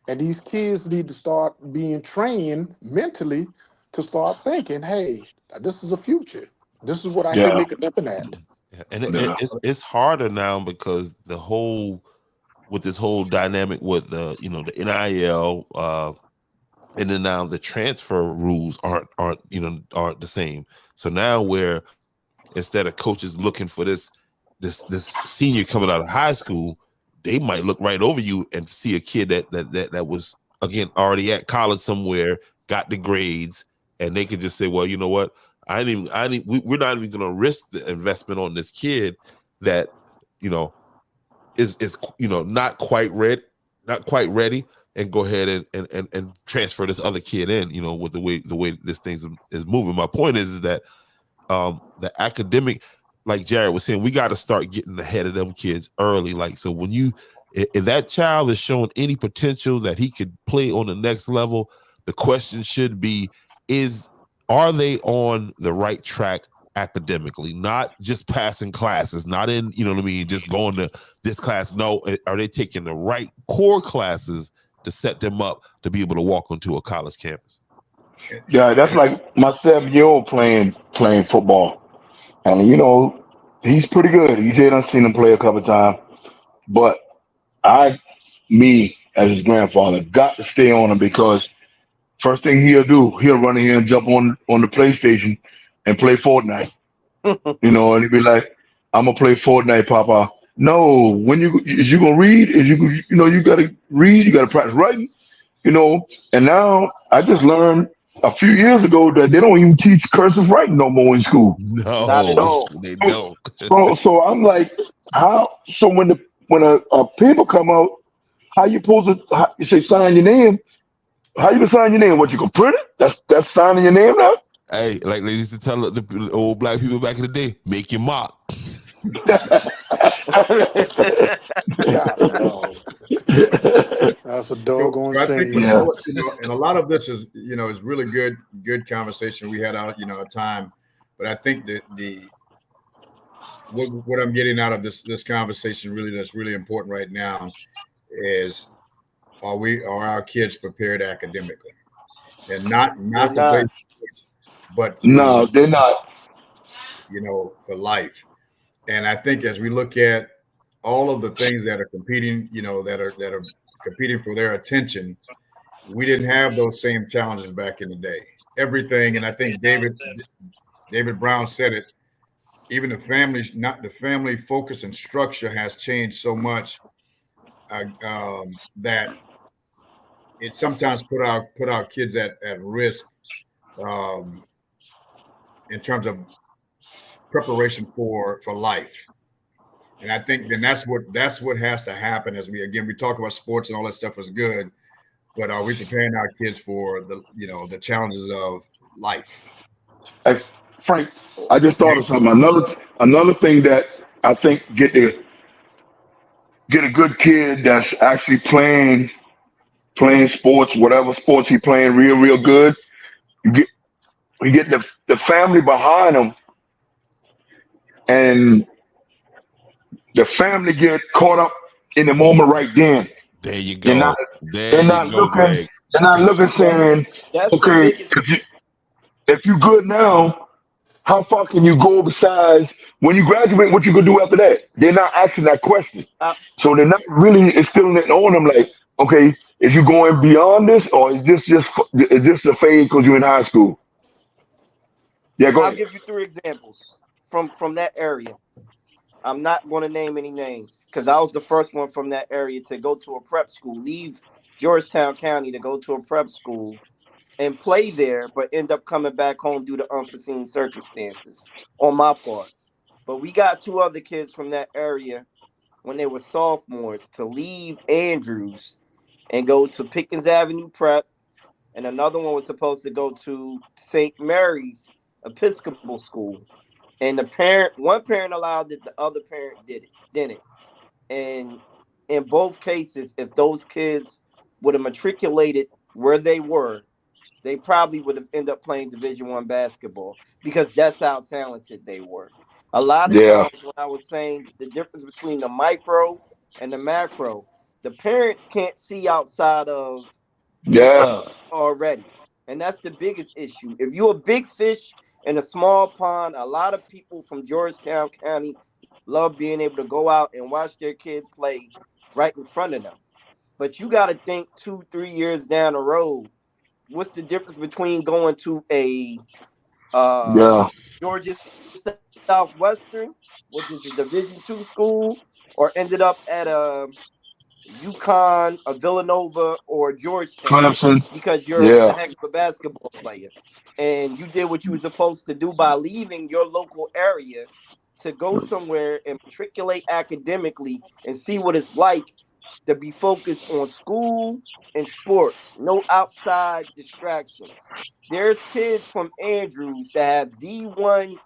And these kids need to start being trained mentally to start thinking, hey, this is a future. This is what I can Yeah, make a living at. Yeah, and yeah, it's harder now because with this whole dynamic with the NIL, and then now the transfer rules aren't the same. So now where instead of coaches looking for this senior coming out of high school, they might look right over you and see a kid that was again already at college somewhere, got the grades, and they can just say, well, you know what, we're not even going to risk the investment on this kid that you know is not quite ready, and go ahead and transfer this other kid in, with the way this thing is moving. My point is that the academic, like Jared was saying, we got to start getting ahead of them kids early. Like, so when if that child is showing any potential that he could play on the next level, the question should be, are they on the right track academically, not just passing classes, not in, just going to this class. No, are they taking the right core classes to set them up to be able to walk onto a college campus? yeah. That's like my 7-year-old playing football, and he's pretty good. He did. I've seen him play a couple times, but me as his grandfather got to stay on him, because first thing he'll do, he'll run in here and jump on the PlayStation and play Fortnite. And he'd be like, "I'm gonna play Fortnite, Papa." No, is you gonna read? Is you gotta read? You gotta practice writing. And now I just learned a few years ago that they don't even teach cursive writing no more in school. Not at No, all. they So, don't. so I'm like, how? So when a paper come out, how you supposed to? You say sign your name. How you gonna sign your name? What, you gonna print it? That's signing your name now. Hey, like they used to tell the old black people back in the day, make your mark. Yeah, no. That's a So, doggone I think shame. and a lot of this is is really good conversation we had out our time, but I think that what I'm getting out of this conversation that's really important right now is are our kids prepared academically and not They're to play not. sports, but No, to they're not. for life. And I think as we look at all of the things that are competing, that are competing for their attention, we didn't have those same challenges back in the day. Everything, and I think David Brown said it. Even the family focus and structure has changed so much that it sometimes put our kids at risk um, in terms of preparation for life. And I think then that's what has to happen as we talk about sports and all that stuff is good, but are we preparing our kids for the challenges of life? Hey, Frank, I just thought of something. Another thing that I think get a good kid that's actually playing sports, whatever sports he playing, real good. You get the family behind him, and the family get caught up in the moment right then. There you They're go. not There they're you not go, looking Greg. they're not looking saying, That's the okay, biggest. if you good now, how far can you go besides when you graduate, what you gonna do after that? They're not asking that question. I, So they're not really instilling it on them like, okay, is you going beyond this or is this a phase because you're in high school? Yeah, go I'll ahead. give you 3 examples from that area. I'm not going to name any names because I was the first one from that area to go to a prep school, leave Georgetown County to go to a prep school and play there, but end up coming back home due to unforeseen circumstances on my part. But we got 2 other kids from that area when they were sophomores to leave Andrews and go to Pickens Avenue Prep, and another one was supposed to go to St. Mary's Episcopal School. And one parent allowed it, the other parent didn't. And in both cases, if those kids would have matriculated where they were, they probably would have ended up playing Division I basketball because that's how talented they were. A lot of Yeah, times when I was saying the difference between the micro and the macro, the parents can't see outside of the base yeah, already. And that's the biggest issue. If you're a big fish in a small pond, a lot of people from Georgetown County love being able to go out and watch their kid play right in front of them. But you got to think 2, 3 years down the road. What's the difference between going to a yeah. Georgia Southwestern, which is a Division II school, or ended up at a UConn, a Villanova, or Georgetown Clemson. because you're a Yeah, heck of a basketball player and you did what you were supposed to do by leaving your local area to go somewhere and matriculate academically and see what it's like to be focused on school and sports, no outside distractions. There's kids from Andrews that have D1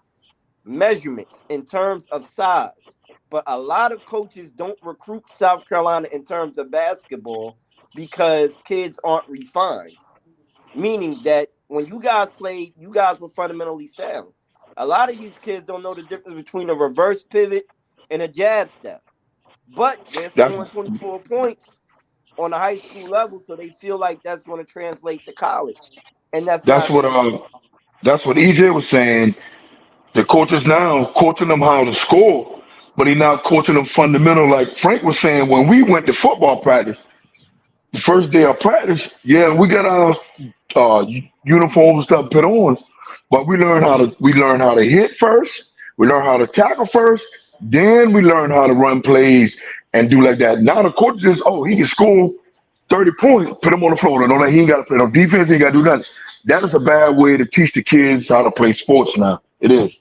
measurements in terms of size. But a lot of coaches don't recruit South Carolina in terms of basketball because kids aren't refined. Meaning that when you guys played, you guys were fundamentally sound. A lot of these kids don't know the difference between a reverse pivot and a jab step. But they're that's scoring 24 points on a high school level, so they feel like that's going to translate to college. And that's that's not what true. that's what EJ was saying. The coaches now coaching them how to score, but he now coaching them fundamental. Like Frank was saying, when we went to football practice, the first day of practice, yeah, we got our uniforms and stuff put on, but we learn how to hit first. We learn how to tackle first. Then we learn how to run plays and do like that. Now the coach just, oh, he can score 30 points, put him on the floor. No, he ain't got to play no defense. He ain't got to do nothing. That is a bad way to teach the kids how to play sports now. It is.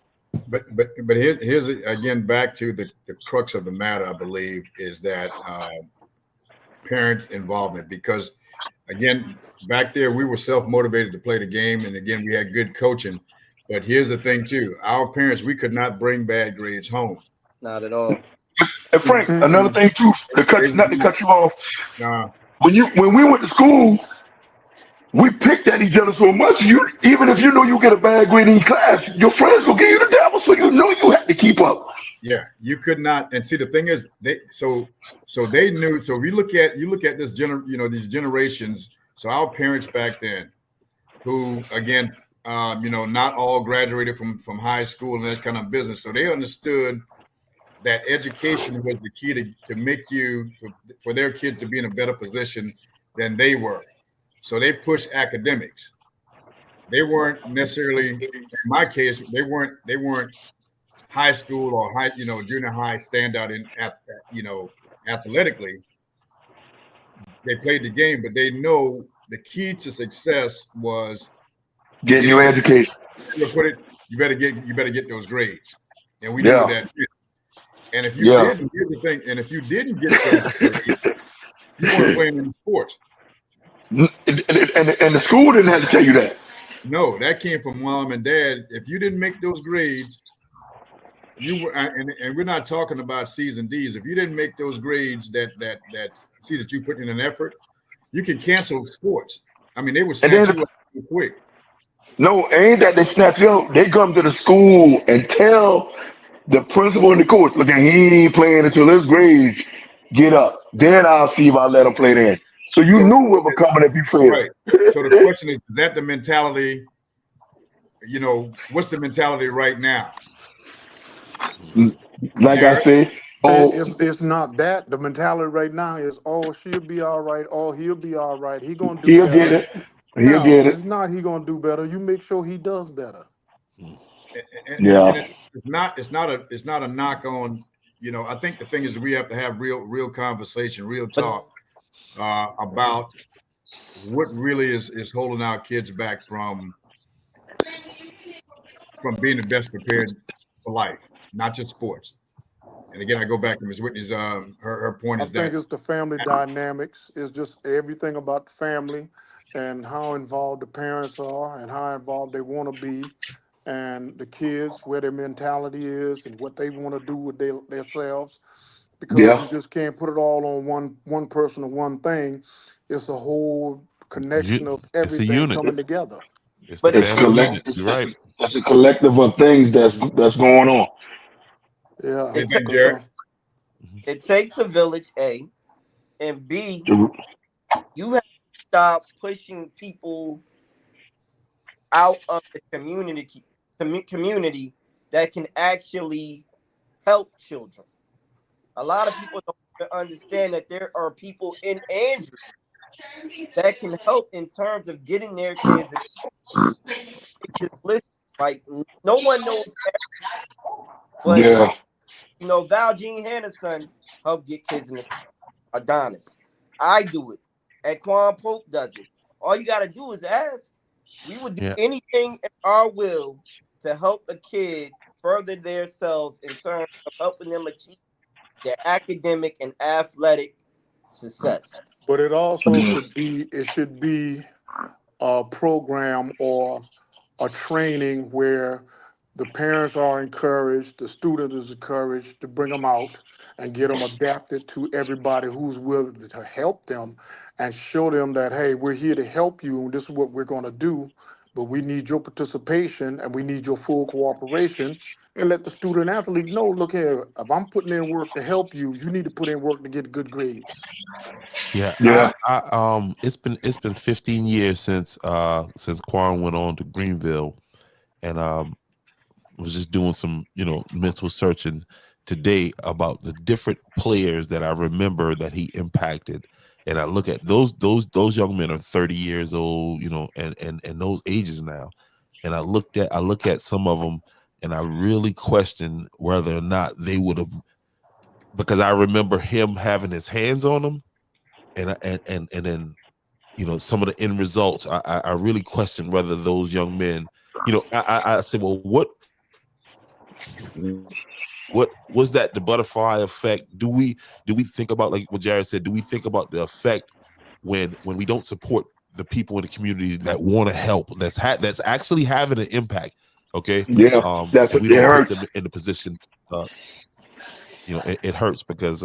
But here's again back to the crux of the matter. I believe is that parents' involvement, because again back there we were self-motivated to play the game, and again we had good coaching. But here's the thing too: our parents, we could not bring bad grades home. Not at all. And Frank, another thing too, not to cut you off. when we went to school, we picked at each other so much. You even if you know you get a bad grade in class, your friends will give you the devil, so you know you have to keep up. Yeah, you could not. And see, the thing is, they knew. So we look at this these generations. So our parents back then, who again, not all graduated from high school and that kind of business. So they understood that education was the key to make for their kids to be in a better position than they were. So they pushed academics. They weren't necessarily, in my case, they weren't high school or junior high standout athletically. They played the game, but they know the key to success was getting your education. You better get those grades, and we knew that. And if you didn't, here's the thing, and if you didn't get those grades, you weren't playing in sports. And the school didn't have to tell you that. No, that came from mom and dad. If you didn't make those grades, you were, and we're not talking about C's and D's. If you didn't make those grades that you put in an effort, you can cancel sports. I mean, they would snatch you up quick. No, ain't that they snatch you up. They come to the school and tell the principal and the coach, look, he ain't playing until his grades get up. Then I'll see if I let him play then. So you knew what was coming if you failed. Right. So the question is that the mentality, what's the mentality right now? Like I said, it's not that. The mentality right now is, she'll be all right. He'll be all right. He gonna do he'll better. get it. He'll get it. It's not he gonna do better. You make sure he does better. And it's not a knock on. I think the thing is we have to have real conversation, real talk about what really is holding our kids back from being the best prepared for life, not just sports. And again, I go back to Ms. Whitney's her point is that I think it's the family dynamics. It's just everything about the family and how involved the parents are and how involved they want to be, and the kids, where their mentality is and what they want to do with themselves. Because you just can't put it all on one person or one thing. It's a whole connection of everything coming together. It's right. That's a collective of things that's going on. Yeah. It takes a village, A, and B, you have to stop pushing people out of the community that can actually help children. A lot of people don't even understand that there are people in Andrew that can help in terms of getting their kids. Listen, like no one knows that, but Val Jean Hannah's son helped get kids in the Adonis. I do it. Equan Pope does it. All you got to do is ask. We would do anything in our will to help a kid further themselves in terms of helping them achieve their academic and athletic success. But it also should be a program or a training where the parents are encouraged, the student is encouraged to bring them out and get them adapted to everybody who's willing to help them and show them that, hey, we're here to help you and this is what we're going to do, but we need your participation and we need your full cooperation. And let the student athlete know, look here, if I'm putting in work to help you, you need to put in work to get good grades. Yeah. It's been 15 years since Quan went on to Greenville, and was just doing some mental searching today about the different players that I remember that he impacted. And I look at those young men are 30 years old, and those ages now. And I look at some of them, and I really question whether or not they would have, because I remember him having his hands on them, and then some of the end results. I really question whether those young men, I said, well, what was that, the butterfly effect? Do we think about, like what Jared said, do we think about the effect when we don't support the people in the community that want to help, that's actually having an impact? Okay. That's we don't put them in the position. It hurts because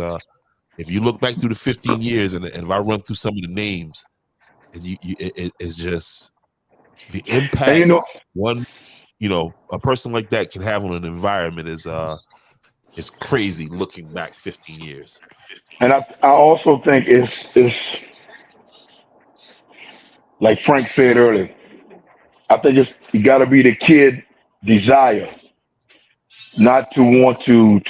if you look back through the 15 years, and if I run through some of the names, and it's just the And impact one, a person like that can have on an environment is crazy. Looking back 15 years, and I also think it's like Frank said earlier. I think you got to be the kid desire, not to want to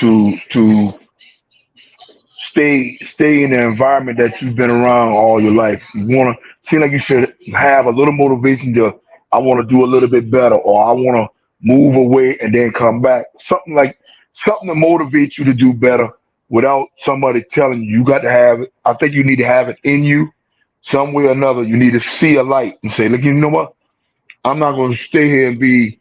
stay in the environment that you've been around all your life. You want to seem like you should have a little motivation to I want to do a little bit better, or I want to move away and then come back. Something to motivate you to do better without somebody telling you. You got to have it. I think you need to have it in you some way or another. You need to see a light and say, look, you know what? I'm not going to stay here and be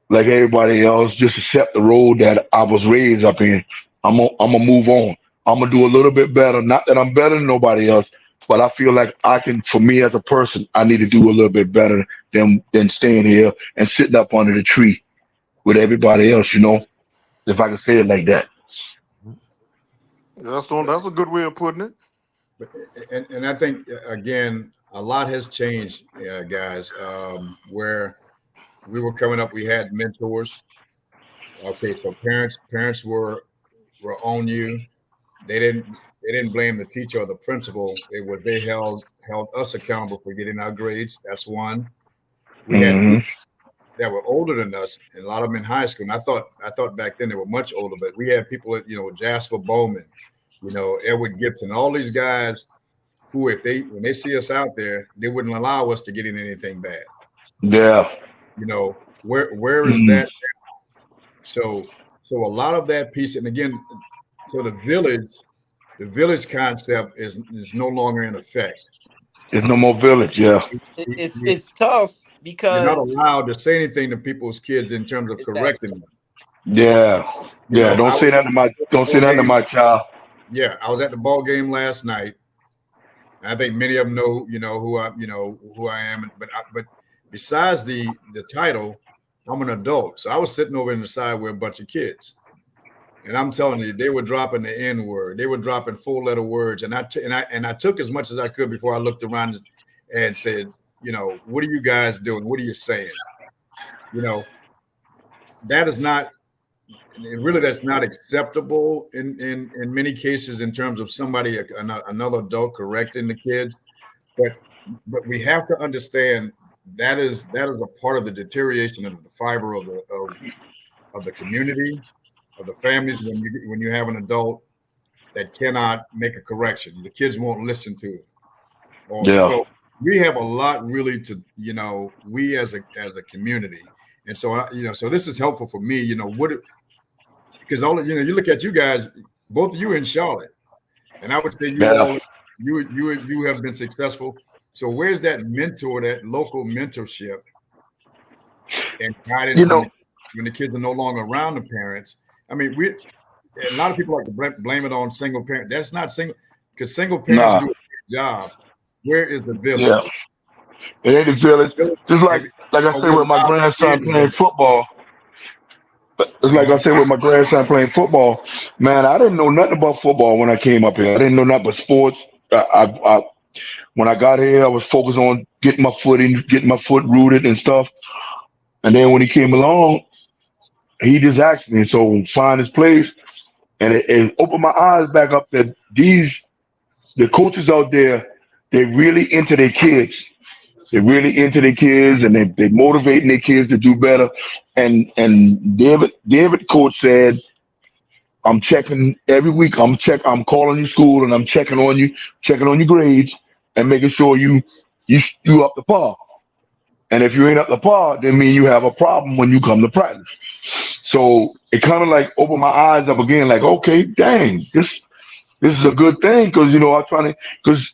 like everybody else, just accept the road that I was raised up in. I'm gonna move on. I'm gonna do a little bit better. Not that I'm better than nobody else, but I feel like I can. For me as a person, I need to do a little bit better than staying here and sitting up under the tree with everybody else. If I can say it like that. That's a good way of putting it. But, and I think again, a lot has changed, guys. Where we were coming up, we had mentors. Okay, so parents were on you. They didn't blame the teacher or the principal. It was they held us accountable for getting our grades. That's one. We had Hmm. people that were older than us, and a lot of them in high school. And I thought back then they were much older, but we had people at Jasper Bowman, Edward Gibson, all these guys who when they see us out there, they wouldn't allow us to get in anything bad. Yeah. Where is Mhm. that? So a lot of that piece, and again, so the village concept is no longer in effect. There's no more village. Yeah. It's tough You're not because allowed to say anything to people's kids in terms of exactly. correcting them. Yeah. Yeah. I was at Don't the say ball that to game. my child. Yeah, I was at the ball game last night. I think many of them know, who I am. But besides the title, I'm an adult. So I was sitting over in the side with a bunch of kids, and I'm telling you, they were dropping the N word. They were dropping 4-letter words, and I took as much as I could before I looked around and said, what are you guys doing? What are you saying? That is not. Really, that's not acceptable in many cases in terms of somebody another adult correcting the kids. But we have to understand that is a part of the deterioration of the fiber of the community, of the families. When you have an adult that cannot make a correction, the kids won't listen to it. Yeah. So we have a lot really to we as a community, and so so this is helpful for me. Because you look at you guys, both of you in Charlotte, and I would say Yeah. you have been successful. So where's that local mentorship and guidance You know. when the kids are no longer around the parents? I mean, a lot of people like to blame it on single parent. That's not single, because single parents Nah. do a great job. Where is the Yeah. village? It ain't the village. Just Have, like I are say we with my allowed to be grandson in the playing village? football. It's like I Uh-huh. said with my grandson playing football. Man, I didn't know nothing about football when I came up here. I didn't know nothing but sports. When I got here, I was focused on getting my foot in, getting my foot rooted and stuff. And then when he came along, he just asked me, so find his place, and it opened my eyes back up that the coaches out there, they really into their kids. They're really into their kids, and they motivating their kids to do better. And David coach said, I'm checking every week. I'm calling your school and I'm checking on your grades and making sure you up to par. And if you ain't up to par, then mean you have a problem when you come to practice. So it kind of like opened my eyes up again, like, okay, dang, this is a good thing, because I'm trying to, because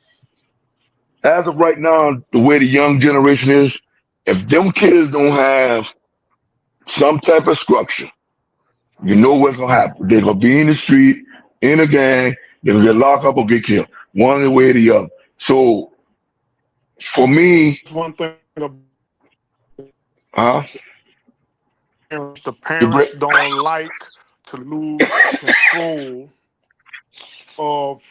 as of right now, the way the young generation is, if them kids don't have some type of structure, you know what's gonna happen. They're gonna be in the street, in a gang, they're gonna get locked up or get killed, one way or the other. So for me, That's one thing huh? the You parents break, don't like to lose control of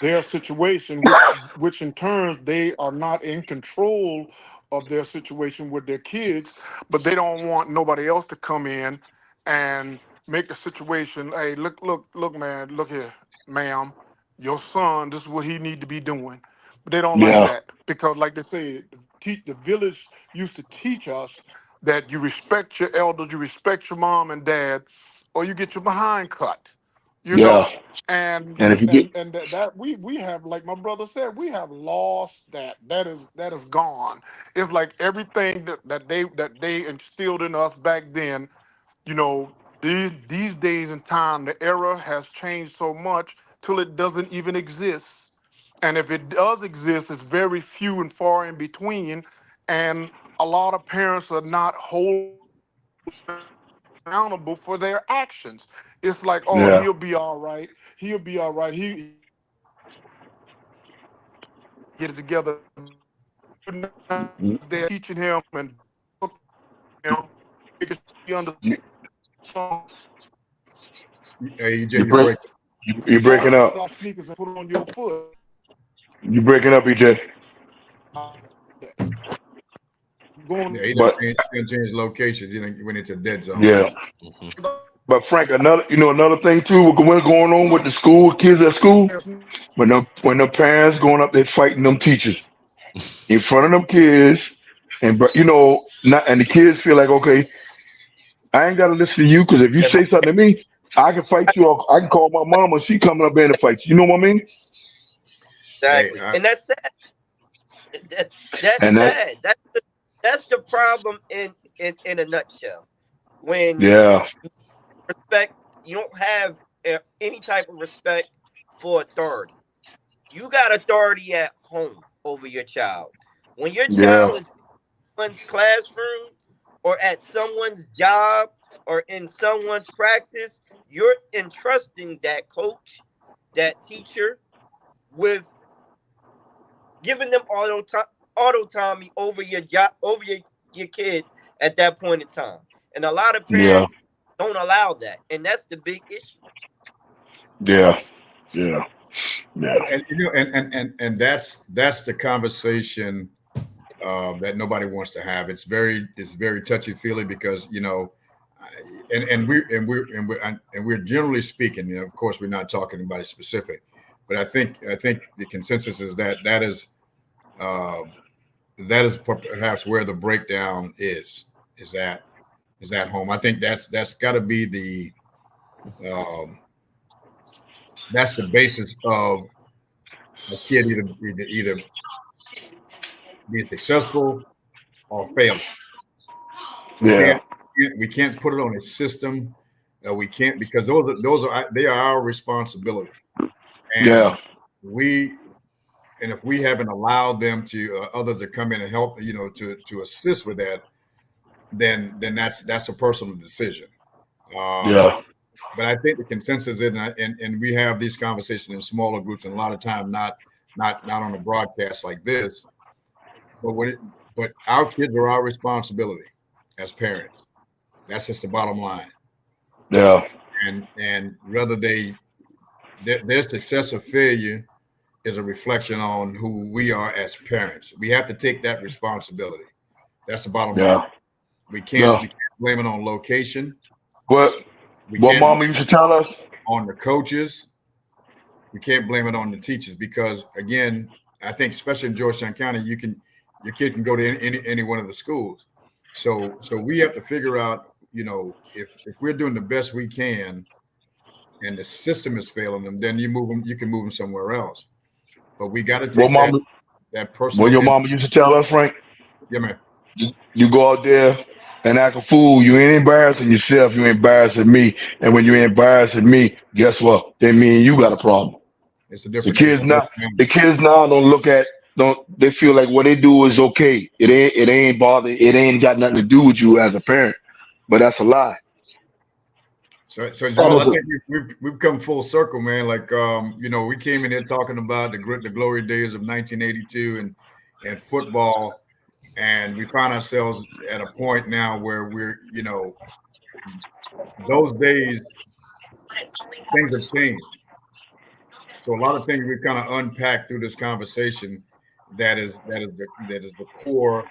their situation, which in turn they are not in control of their situation with their kids, but they don't want nobody else to come in and make the situation. Hey, look, man, look here, ma'am, your son. This is what he need to be doing. But they don't like Yeah. that because, like they say, the village used to teach us that you respect your elders, you respect your mom and dad, or you get your behind cut. You Yeah. know, and And if you get, that we have, like my brother said, we have lost that. That is gone. It's like everything that they instilled in us back then. You know, these days and time, the era has changed so much till it doesn't even exist. And if it does exist, it's very few and far in between. And a lot of parents are not accountable for their actions. It's like, oh, yeah. he'll be all right. He'll be all right. Get it together. They're teaching him and him, making sure he You, understands. Hey, EJ, you you're break, breaking. you breaking up. Off sneakers and put on your foot. You breaking up, EJ. Going Yeah, he But done changed locations. You know, he went into dead zone. yeah. Mhm. But Frank, another thing too, what's going on with the school kids at school, when the parents going up there fighting them teachers in front of them kids, and not, and the kids feel like, okay, I ain't gotta listen to you because if you say something to me, I can fight you. Or I can call my mama. She coming up there to fight you. You know what I mean? Hey, Exactly, and that's sad. That, that's And that, sad. That's the problem in a nutshell. When yeah, respect, you don't have any type of respect for authority. You got authority at home over your child. When your yeah, child is in someone's classroom or at someone's job or in someone's practice, you're entrusting that coach, that teacher, with giving them autonomy over your job, over your kid at that point in time. And a lot of yeah, parents don't allow that, and that's the big issue. yeah, yeah, yeah, and you know, and that's the conversation that nobody wants to have. It's very touchy feely because and we're generally speaking. Of course, we're not talking about it specific, but I think the consensus is um, that is perhaps where the breakdown is. Is that is at home? I think that's got to be um, that's the basis of a kid either being successful or failing. We yeah, can't put it on a system. We can't because they are our responsibility, and yeah. we and if we haven't allowed them to others to come in and help, to assist with that, then that's a personal decision. Um, Yeah. but I think the consensus is, and we have these conversations in smaller groups, and a lot of time not on a broadcast like this, but but our kids are our responsibility as parents. That's just the bottom line. Yeah. And whether their success or failure is a reflection on who we are as parents. We have to take that responsibility. That's the bottom line. Yeah. We Yeah. can't blame it on location. What We what can't blame mama used to tell us? it on the coaches. We can't blame it on the teachers because again, I think especially in Georgetown County, your kid can go to any one of the schools. So we have to figure out, if we're doing the best we can and the system is failing them, then you can move them somewhere else. But we got to What take that mama that what personal your mama used to tell us, Frank? yeah, man. You go out there and act a fool. You ain't embarrassing yourself. You ain't embarrassing me. And when you ain't embarrassing me, guess what? Then me and you got a problem. It's a The different it's kids a now, different animal. the kids now don't they feel like what they do is okay. It ain't bother. It ain't got nothing to do with you as a parent. But that's a lie. So Jamal, I Almost. think we've come full circle, man. Like we came in here talking about the glory days of 1982 and football, and we find ourselves at a point now where those days things have changed. So a lot of things we kind of unpacked through this conversation. That is the core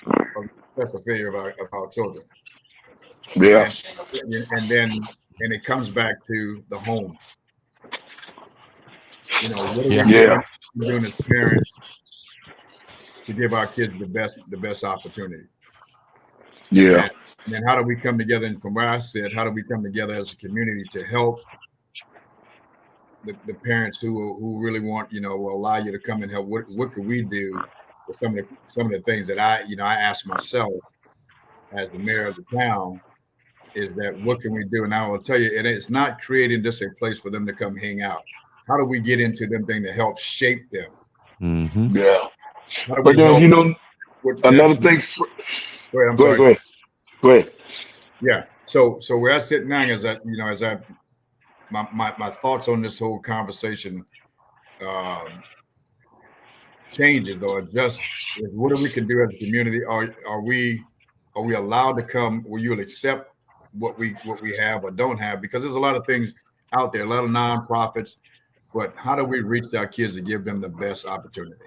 of the successful failure of our children. Yeah. And it comes back to the home. You know, what are we Yeah. Yeah. doing as parents to give our kids the best opportunity? Yeah. And then how do we come together? And from where I said, how do we come together as a community to help the parents who really want, will allow you to come and help? What could we do with some of the things that I ask myself as the mayor of the town, is that what can we do? And I will tell you, and it's not creating just a place for them to come hang out. How do we get into them thing to help shape them? Mm-hmm. Yeah. How do But we then, help another thing. Go ahead, I'm Go sorry. ahead. Go ahead. Yeah. So where I sit now is that, my thoughts on this whole conversation changes or adjust. What we can do as a community? Are we allowed to come where you'll accept what we have or don't have? Because there's a lot of things out there, a lot of nonprofits, but how do we reach our kids to give them the best opportunity?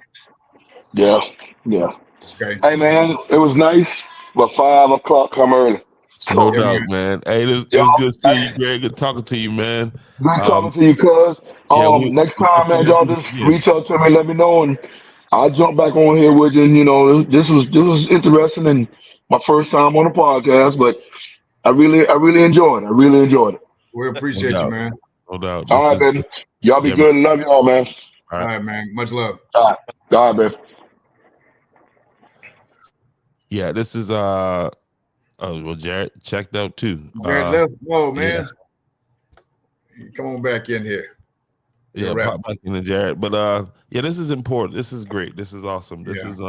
Yeah. Yeah. Okay. Hey, man, it was nice, but 5 o'clock come early. No So, Yeah, doubt, man. man. Hey, it was y'all, good seeing you, Greg. Good talking to you, man. good talking to you, cuz. Yeah, Next we time, man, definitely y'all have to do just this again. reach out to me, let me know, and I'll jump back on here with you. And, this was interesting and my first time on a podcast, but I really enjoyed it. I really enjoyed it. We No appreciate you, doubt. man. No doubt. All This right, is baby. Y'all be yeah, man. good. Love y'all, man. All All right. right, man. Much love. All right, baby. Yeah, this is well, Jared checked out too. Jared left. No, Yeah, man. Come on back in here. yeah, Wrap. pop back in the Jared. But yeah, this is important. This is great. This is awesome. This Yeah. is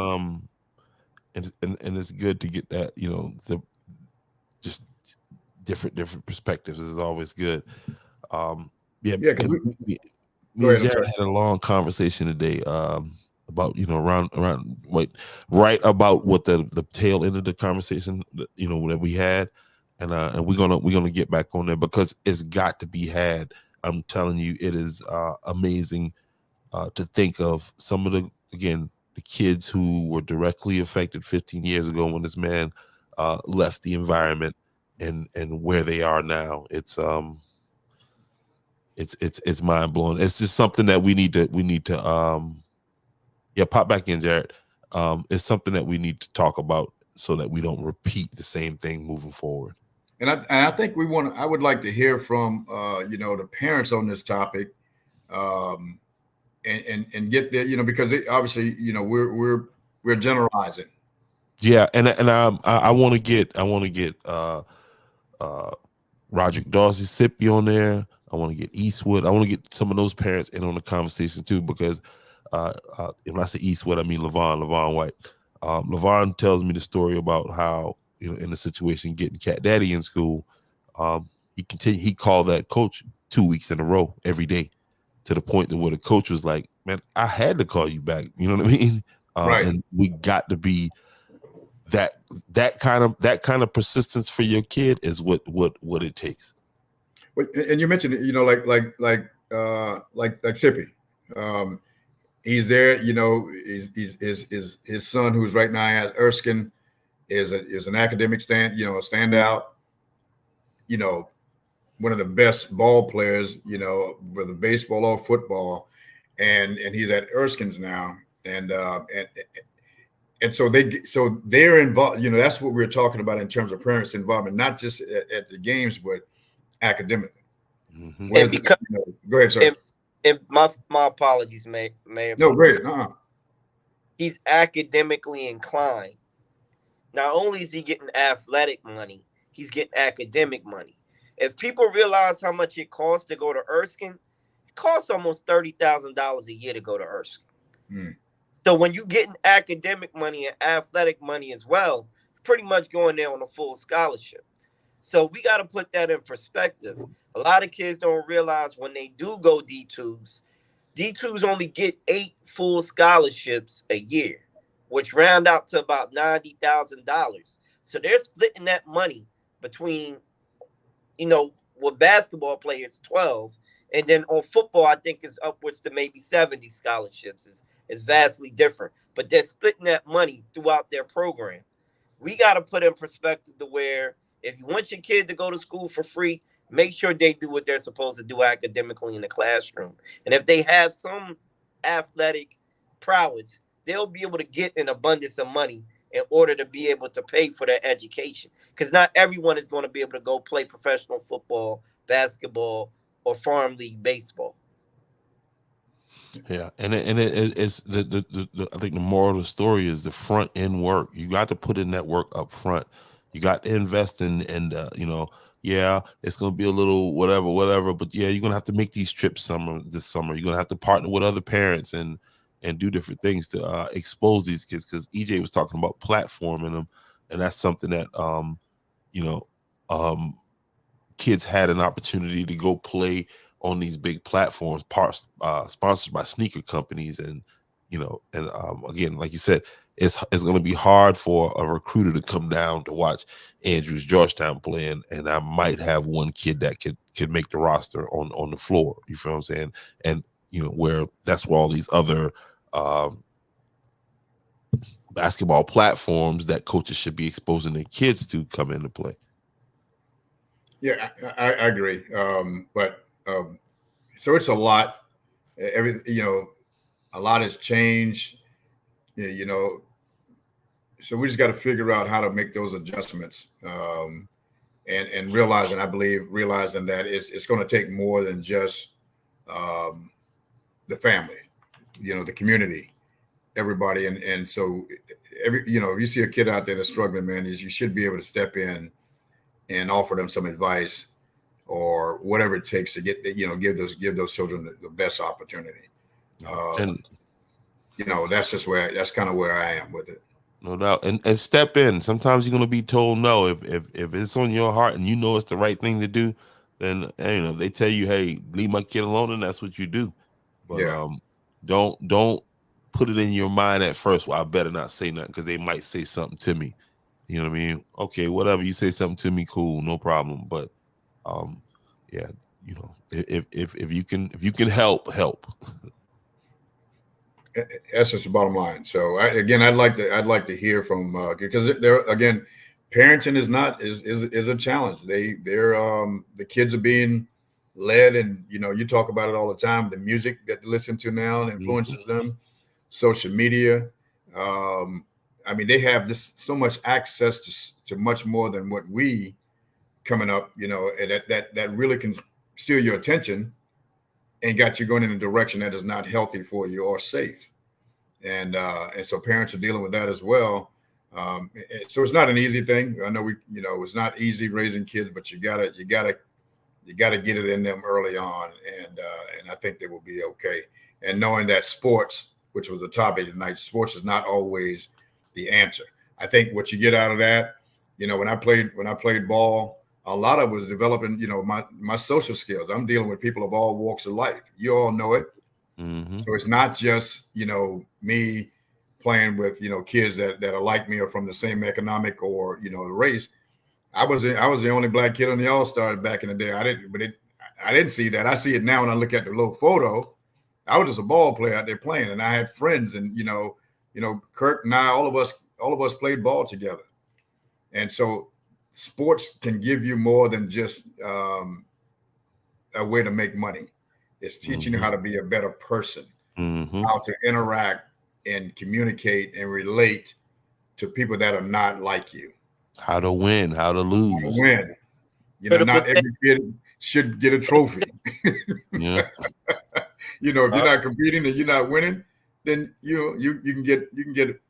and it's good to get that, the just different perspectives. This is always good. Yeah, Yeah, 'cause me go and ahead. I'm Jared sorry. had a long conversation today about around right about what the tail end of the conversation that we had, and we're gonna get back on there because it's got to be had. I'm telling you, it is amazing to think of some of the kids who were directly affected 15 years ago when this man left the environment and where they are now. It's mind blowing. It's just something that we need to yeah, pop back in, Jared. It's something that we need to talk about so that we don't repeat the same thing moving forward. And I think I would like to hear from the parents on this topic, and get there, because obviously, we're generalizing. Yeah, and I want to get Roderick Dawsey Sippy on there. I want to get Eastwood. I want to get some of those parents in on the conversation too, because when I say Eastwood, I mean Levon White. Levon tells me the story about how in the situation getting Cat Daddy in school, he called that coach 2 weeks in a row every day, to the point that where the coach was like, "Man, I had to call you back." You know what I mean? Right. And we got to be that kind of persistence for your kid is what it takes. And you mentioned like Sippy. He's there. His son, who's right now at Erskine, is an academic standout. One of the best ball players. Whether baseball or football, and he's at Erskine's now, and so they're involved. That's what we're talking about in terms of parents' involvement, not just at the games, but academically. Mm-hmm. And because go ahead, sir. and my apologies, Mayor. No, great. He's academically inclined. Not only is he getting athletic money, he's getting academic money. If people realize how much it costs to go to Erskine, it costs almost $30,000 a year to go to Erskine. Mm. So when you getting academic money and athletic money as well, pretty much going there on a full scholarship. So we got to put that in perspective. A lot of kids don't realize when they do go D2s only get 8 full scholarships a year, which round out to about $90,000. So they're splitting that money between, with basketball players 12, And then on football, I think it's upwards to maybe 70 scholarships. It's vastly different. But they're splitting that money throughout their program. We got to put in perspective to where if you want your kid to go to school for free, make sure they do what they're supposed to do academically in the classroom. And if they have some athletic prowess, they'll be able to get an abundance of money in order to be able to pay for their education. Because not everyone is going to be able to go play professional football, basketball, or farm league baseball. Yeah, it's the I think the moral of the story is the front end work. You got to put in that work up front. You got to invest in, and yeah, it's gonna be a little whatever, but yeah, you're gonna have to make these trips this summer. You're gonna have to partner with other parents and do different things to expose these kids, because EJ was talking about platforming them, and that's something that you know kids had an opportunity to go play on these big platforms, sponsored by sneaker companies, and again, like you said, it's going to be hard for a recruiter to come down to watch Andrews Georgetown play, and I might have one kid that could make the roster on the floor. You feel what I'm saying? And where that's where all these other basketball platforms that coaches should be exposing their kids to come into play. Yeah, I agree. So it's a lot. A lot has changed. So we just got to figure out how to make those adjustments, and realizing that it's going to take more than just the family, the community, everybody, and so if you see a kid out there that's struggling, man, you should be able to step in and offer them some advice or whatever it takes to get, give those children the best opportunity. That's kind of where I am with it. No doubt. And step in. Sometimes you're going to be told no. If it's on your heart and it's the right thing to do, then they tell you, hey, leave my kid alone, and that's what you do. But don't put it in your mind at first, well, I better not say nothing, because they might say something to me. You know what I mean? Okay, whatever, you say something to me, cool, no problem. But if you can help. That's just the bottom line. So I'd like to hear from because there again, parenting is a challenge. The kids are being led, and you talk about it all the time. The music that they listen to now influences them. Social media. I mean, they have so much access to much more than what we coming up, and that really can steal your attention and got you going in a direction that is not healthy for you or safe. And so parents are dealing with that as well. So it's not an easy thing. I know it's not easy raising kids, but you gotta get it in them early on. And I think they will be okay. And knowing that sports, which was the topic tonight, sports is not always the answer. I think what you get out of that, when I played ball, a lot of it was developing, my social skills. I'm dealing with people of all walks of life. You all know it. Mm-hmm. So it's not just, me playing with, kids that are like me or from the same economic or, race. I was the only black kid on the All-Star back in the day. I didn't see that. I see it now when I look at the little photo. I was just a ball player out there playing, and I had friends, and Kurt and I, all of us played ball together. And so sports can give you more than just a way to make money. It's teaching you how to be a better person, how to interact and communicate and relate to people that are not like you. How to win, how to lose. How to win. Not every kid should get a trophy. Yeah. If you're not competing and you're not winning, then you can get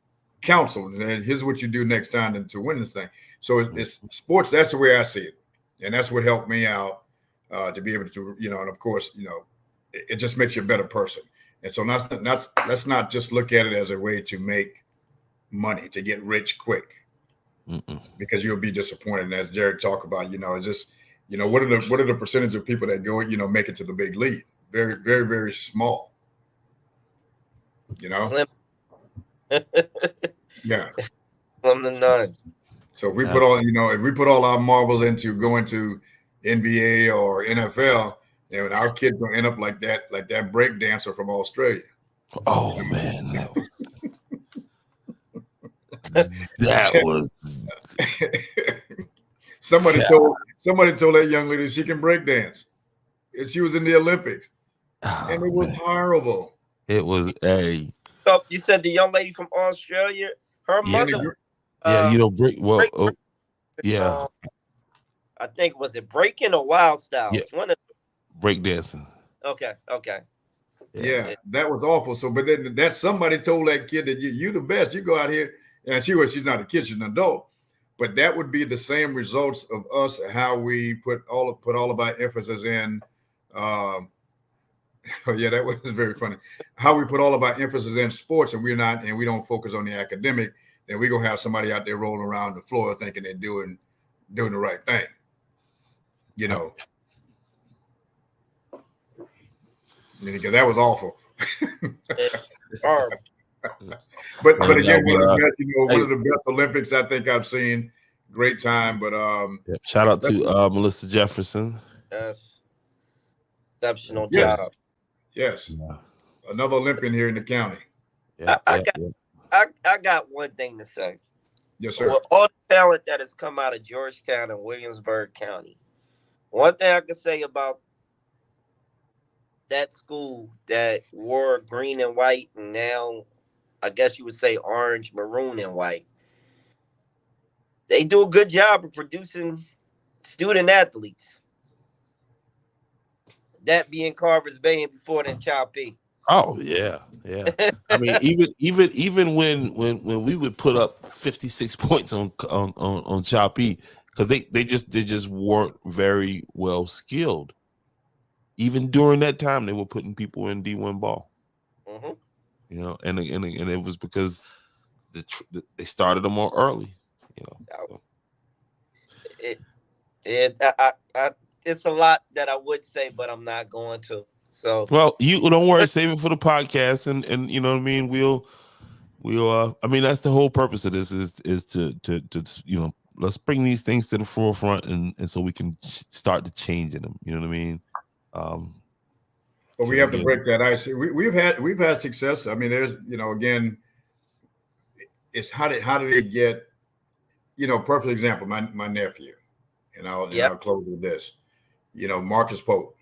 counseled, and here's what you do next time to win this thing. So it's sports. That's the way I see it, and that's what helped me out to be able to, and of course, it just makes you a better person. And so let's not just look at it as a way to make money, to get rich quick, because you'll be disappointed. And as Jared talked about, it's just, what are the percentage of people that go, make it to the big league? Very, very, very small. Slim. Yeah. From the none. So if we put all our marbles into going to NBA or NFL, And our kids gonna end up like that break dancer from Australia. Oh man, that was somebody told that young lady she can break dance, and she was in the Olympics, and it was horrible. It was So you said the young lady from Australia, her mother. You know, break. Well, yeah. I think was it breaking or wild styles? Yeah. One of break dancing. Okay. Yeah, that was awful. So, but then that somebody told that kid that you the best. You go out here, and she's not a kid, she's an adult. But that would be the same results of us, how we put all of our emphasis in. Oh yeah, that was very funny. How we put all of our emphasis in sports, and we don't focus on the academic. Then we're gonna have somebody out there rolling around the floor thinking they're doing the right thing. You know. Because that was awful. But again, one of the best Olympics I think I've seen. Great time, but shout out to Melissa Jefferson. Yes, exceptional job. Yes, another Olympian here in the county. I got one thing to say. Yes, sir. With all the talent that has come out of Georgetown and Williamsburg County, one thing I can say about that school that wore green and white, and now I guess you would say orange, maroon, and white. They do a good job of producing student athletes. That being Carver's Bay and before then Child P. Oh yeah. I mean, even when we would put up 56 points on Child P, because they just weren't very well skilled. Even during that time, they were putting people in D1 ball. Mm-hmm. You know, and it was because they started them more early. You know, it's a lot that I would say, but I'm not going to. So, well, you don't worry, save it for the podcast, and you know what I mean. We'll I mean, that's the whole purpose of this is to you know, let's bring these things to the forefront, and so we can start to change them. You know what I mean? But we have to break that ice. We've had success. I mean, there's, you know, again, it's how do they get, you know, perfect example, my nephew, and I'll close with this. You know, Marcus Pope,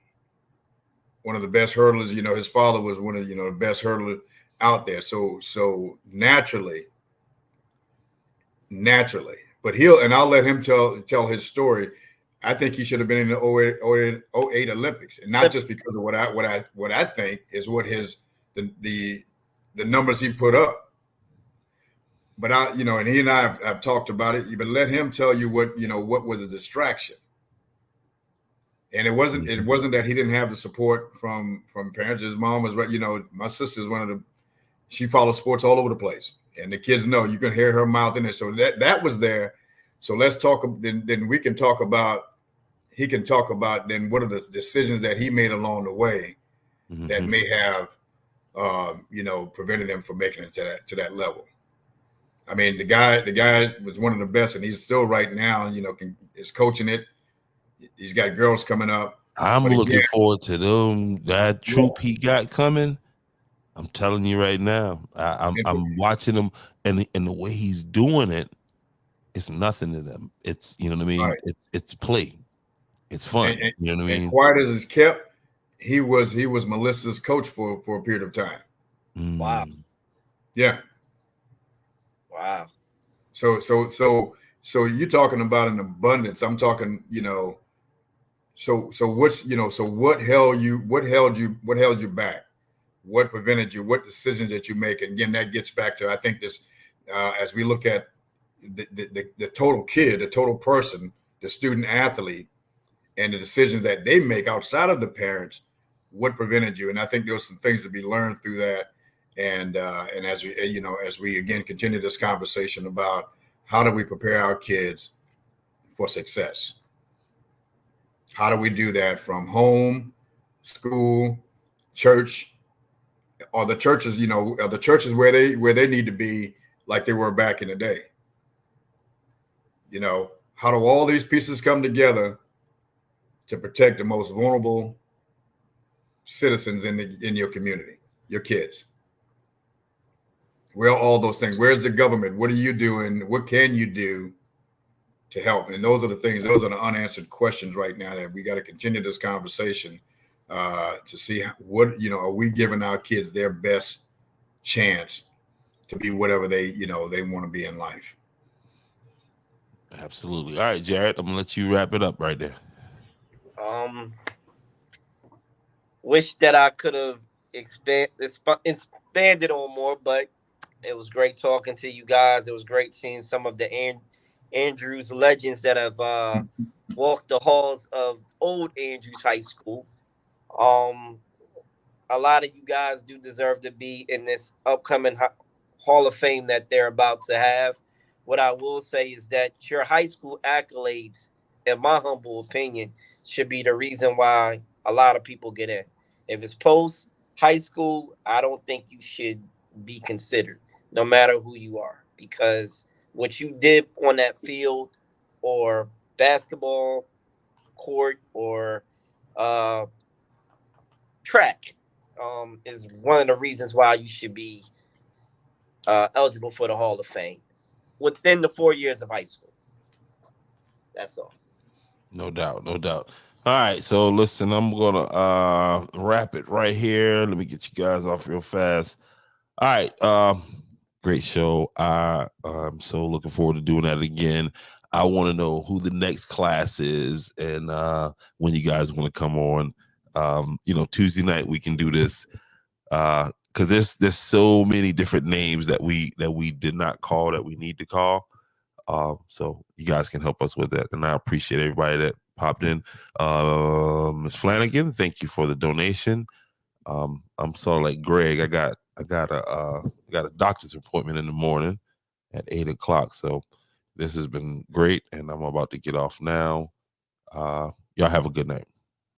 one of the best hurdlers. You know, his father was one of, you know, the best hurdlers out there. So naturally, but I'll let him tell his story. I think he should have been in the 08 Olympics, and not just because of what I think is what the numbers he put up. But and he and I have talked about it. But let him tell you what was a distraction. And it wasn't that he didn't have the support from parents. His mom was right. You know, my sister's she follows sports all over the place, and the kids know you can hear her mouth in it. So that was there. So let's talk. Then we can talk about. He can talk about then what are the decisions that he made along the way that may have, prevented him from making it to that level. I mean, the guy was one of the best, and he's still right now. You know, is coaching it. He's got girls coming up. I'm looking forward to them. That troop he got coming. I'm telling you right now. I'm watching him, and the way he's doing it, it's nothing to them. It's, you know what I mean. Right. It's play. It's fun. You know what I mean. Quiet as it's kept, he was Melissa's coach for a period of time. Wow. Yeah. Wow. So you're talking about an abundance. I'm talking, you know. So what held you back? What prevented you? What decisions that you make? And again, that gets back to, I think, this as we look at the total kid, the total person, the student athlete, and the decisions that they make outside of the parents, what prevented you? And I think there's some things to be learned through that. And as we again continue this conversation about how do we prepare our kids for success? How do we do that from home, school, church, or the churches, are the churches where they need to be like they were back in the day? You know, how do all these pieces come together to protect the most vulnerable citizens in your community, your kids? Where are all those things? Where's the government? What are you doing? What can you do to help? And those are the things, those are the unanswered questions right now that we got to continue this conversation to see what, are we giving our kids their best chance to be whatever they want to be in life. Absolutely. All right, Jared, I'm gonna let you wrap it up right there. Wish that I could have expanded on more, but it was great talking to you guys. It was great seeing some of the Andrews legends that have walked the halls of old Andrews High School. A lot of you guys do deserve to be in this upcoming Hall of Fame that they're about to have. What I will say is that your high school accolades, in my humble opinion, should be the reason why a lot of people get in. If it's post high school, I don't think you should be considered, no matter who you are, because what you did on that field or basketball court or track is one of the reasons why you should be eligible for the Hall of Fame within the 4 years of high school. That's all. No doubt, no doubt. All right, so listen, I'm gonna wrap it right here. Let me get you guys off real fast. All right, great show. I'm so looking forward to doing that again. I want to know who the next class is and when you guys want to come on. Tuesday night we can do this because there's so many different names that we did not call that we need to call. So you guys can help us with that, and I appreciate everybody that popped in. Ms. Flanagan, thank you for the donation. I'm sorry, like Greg, I got a doctor's appointment in the morning at 8:00. So this has been great, and I'm about to get off now. Y'all have a good night.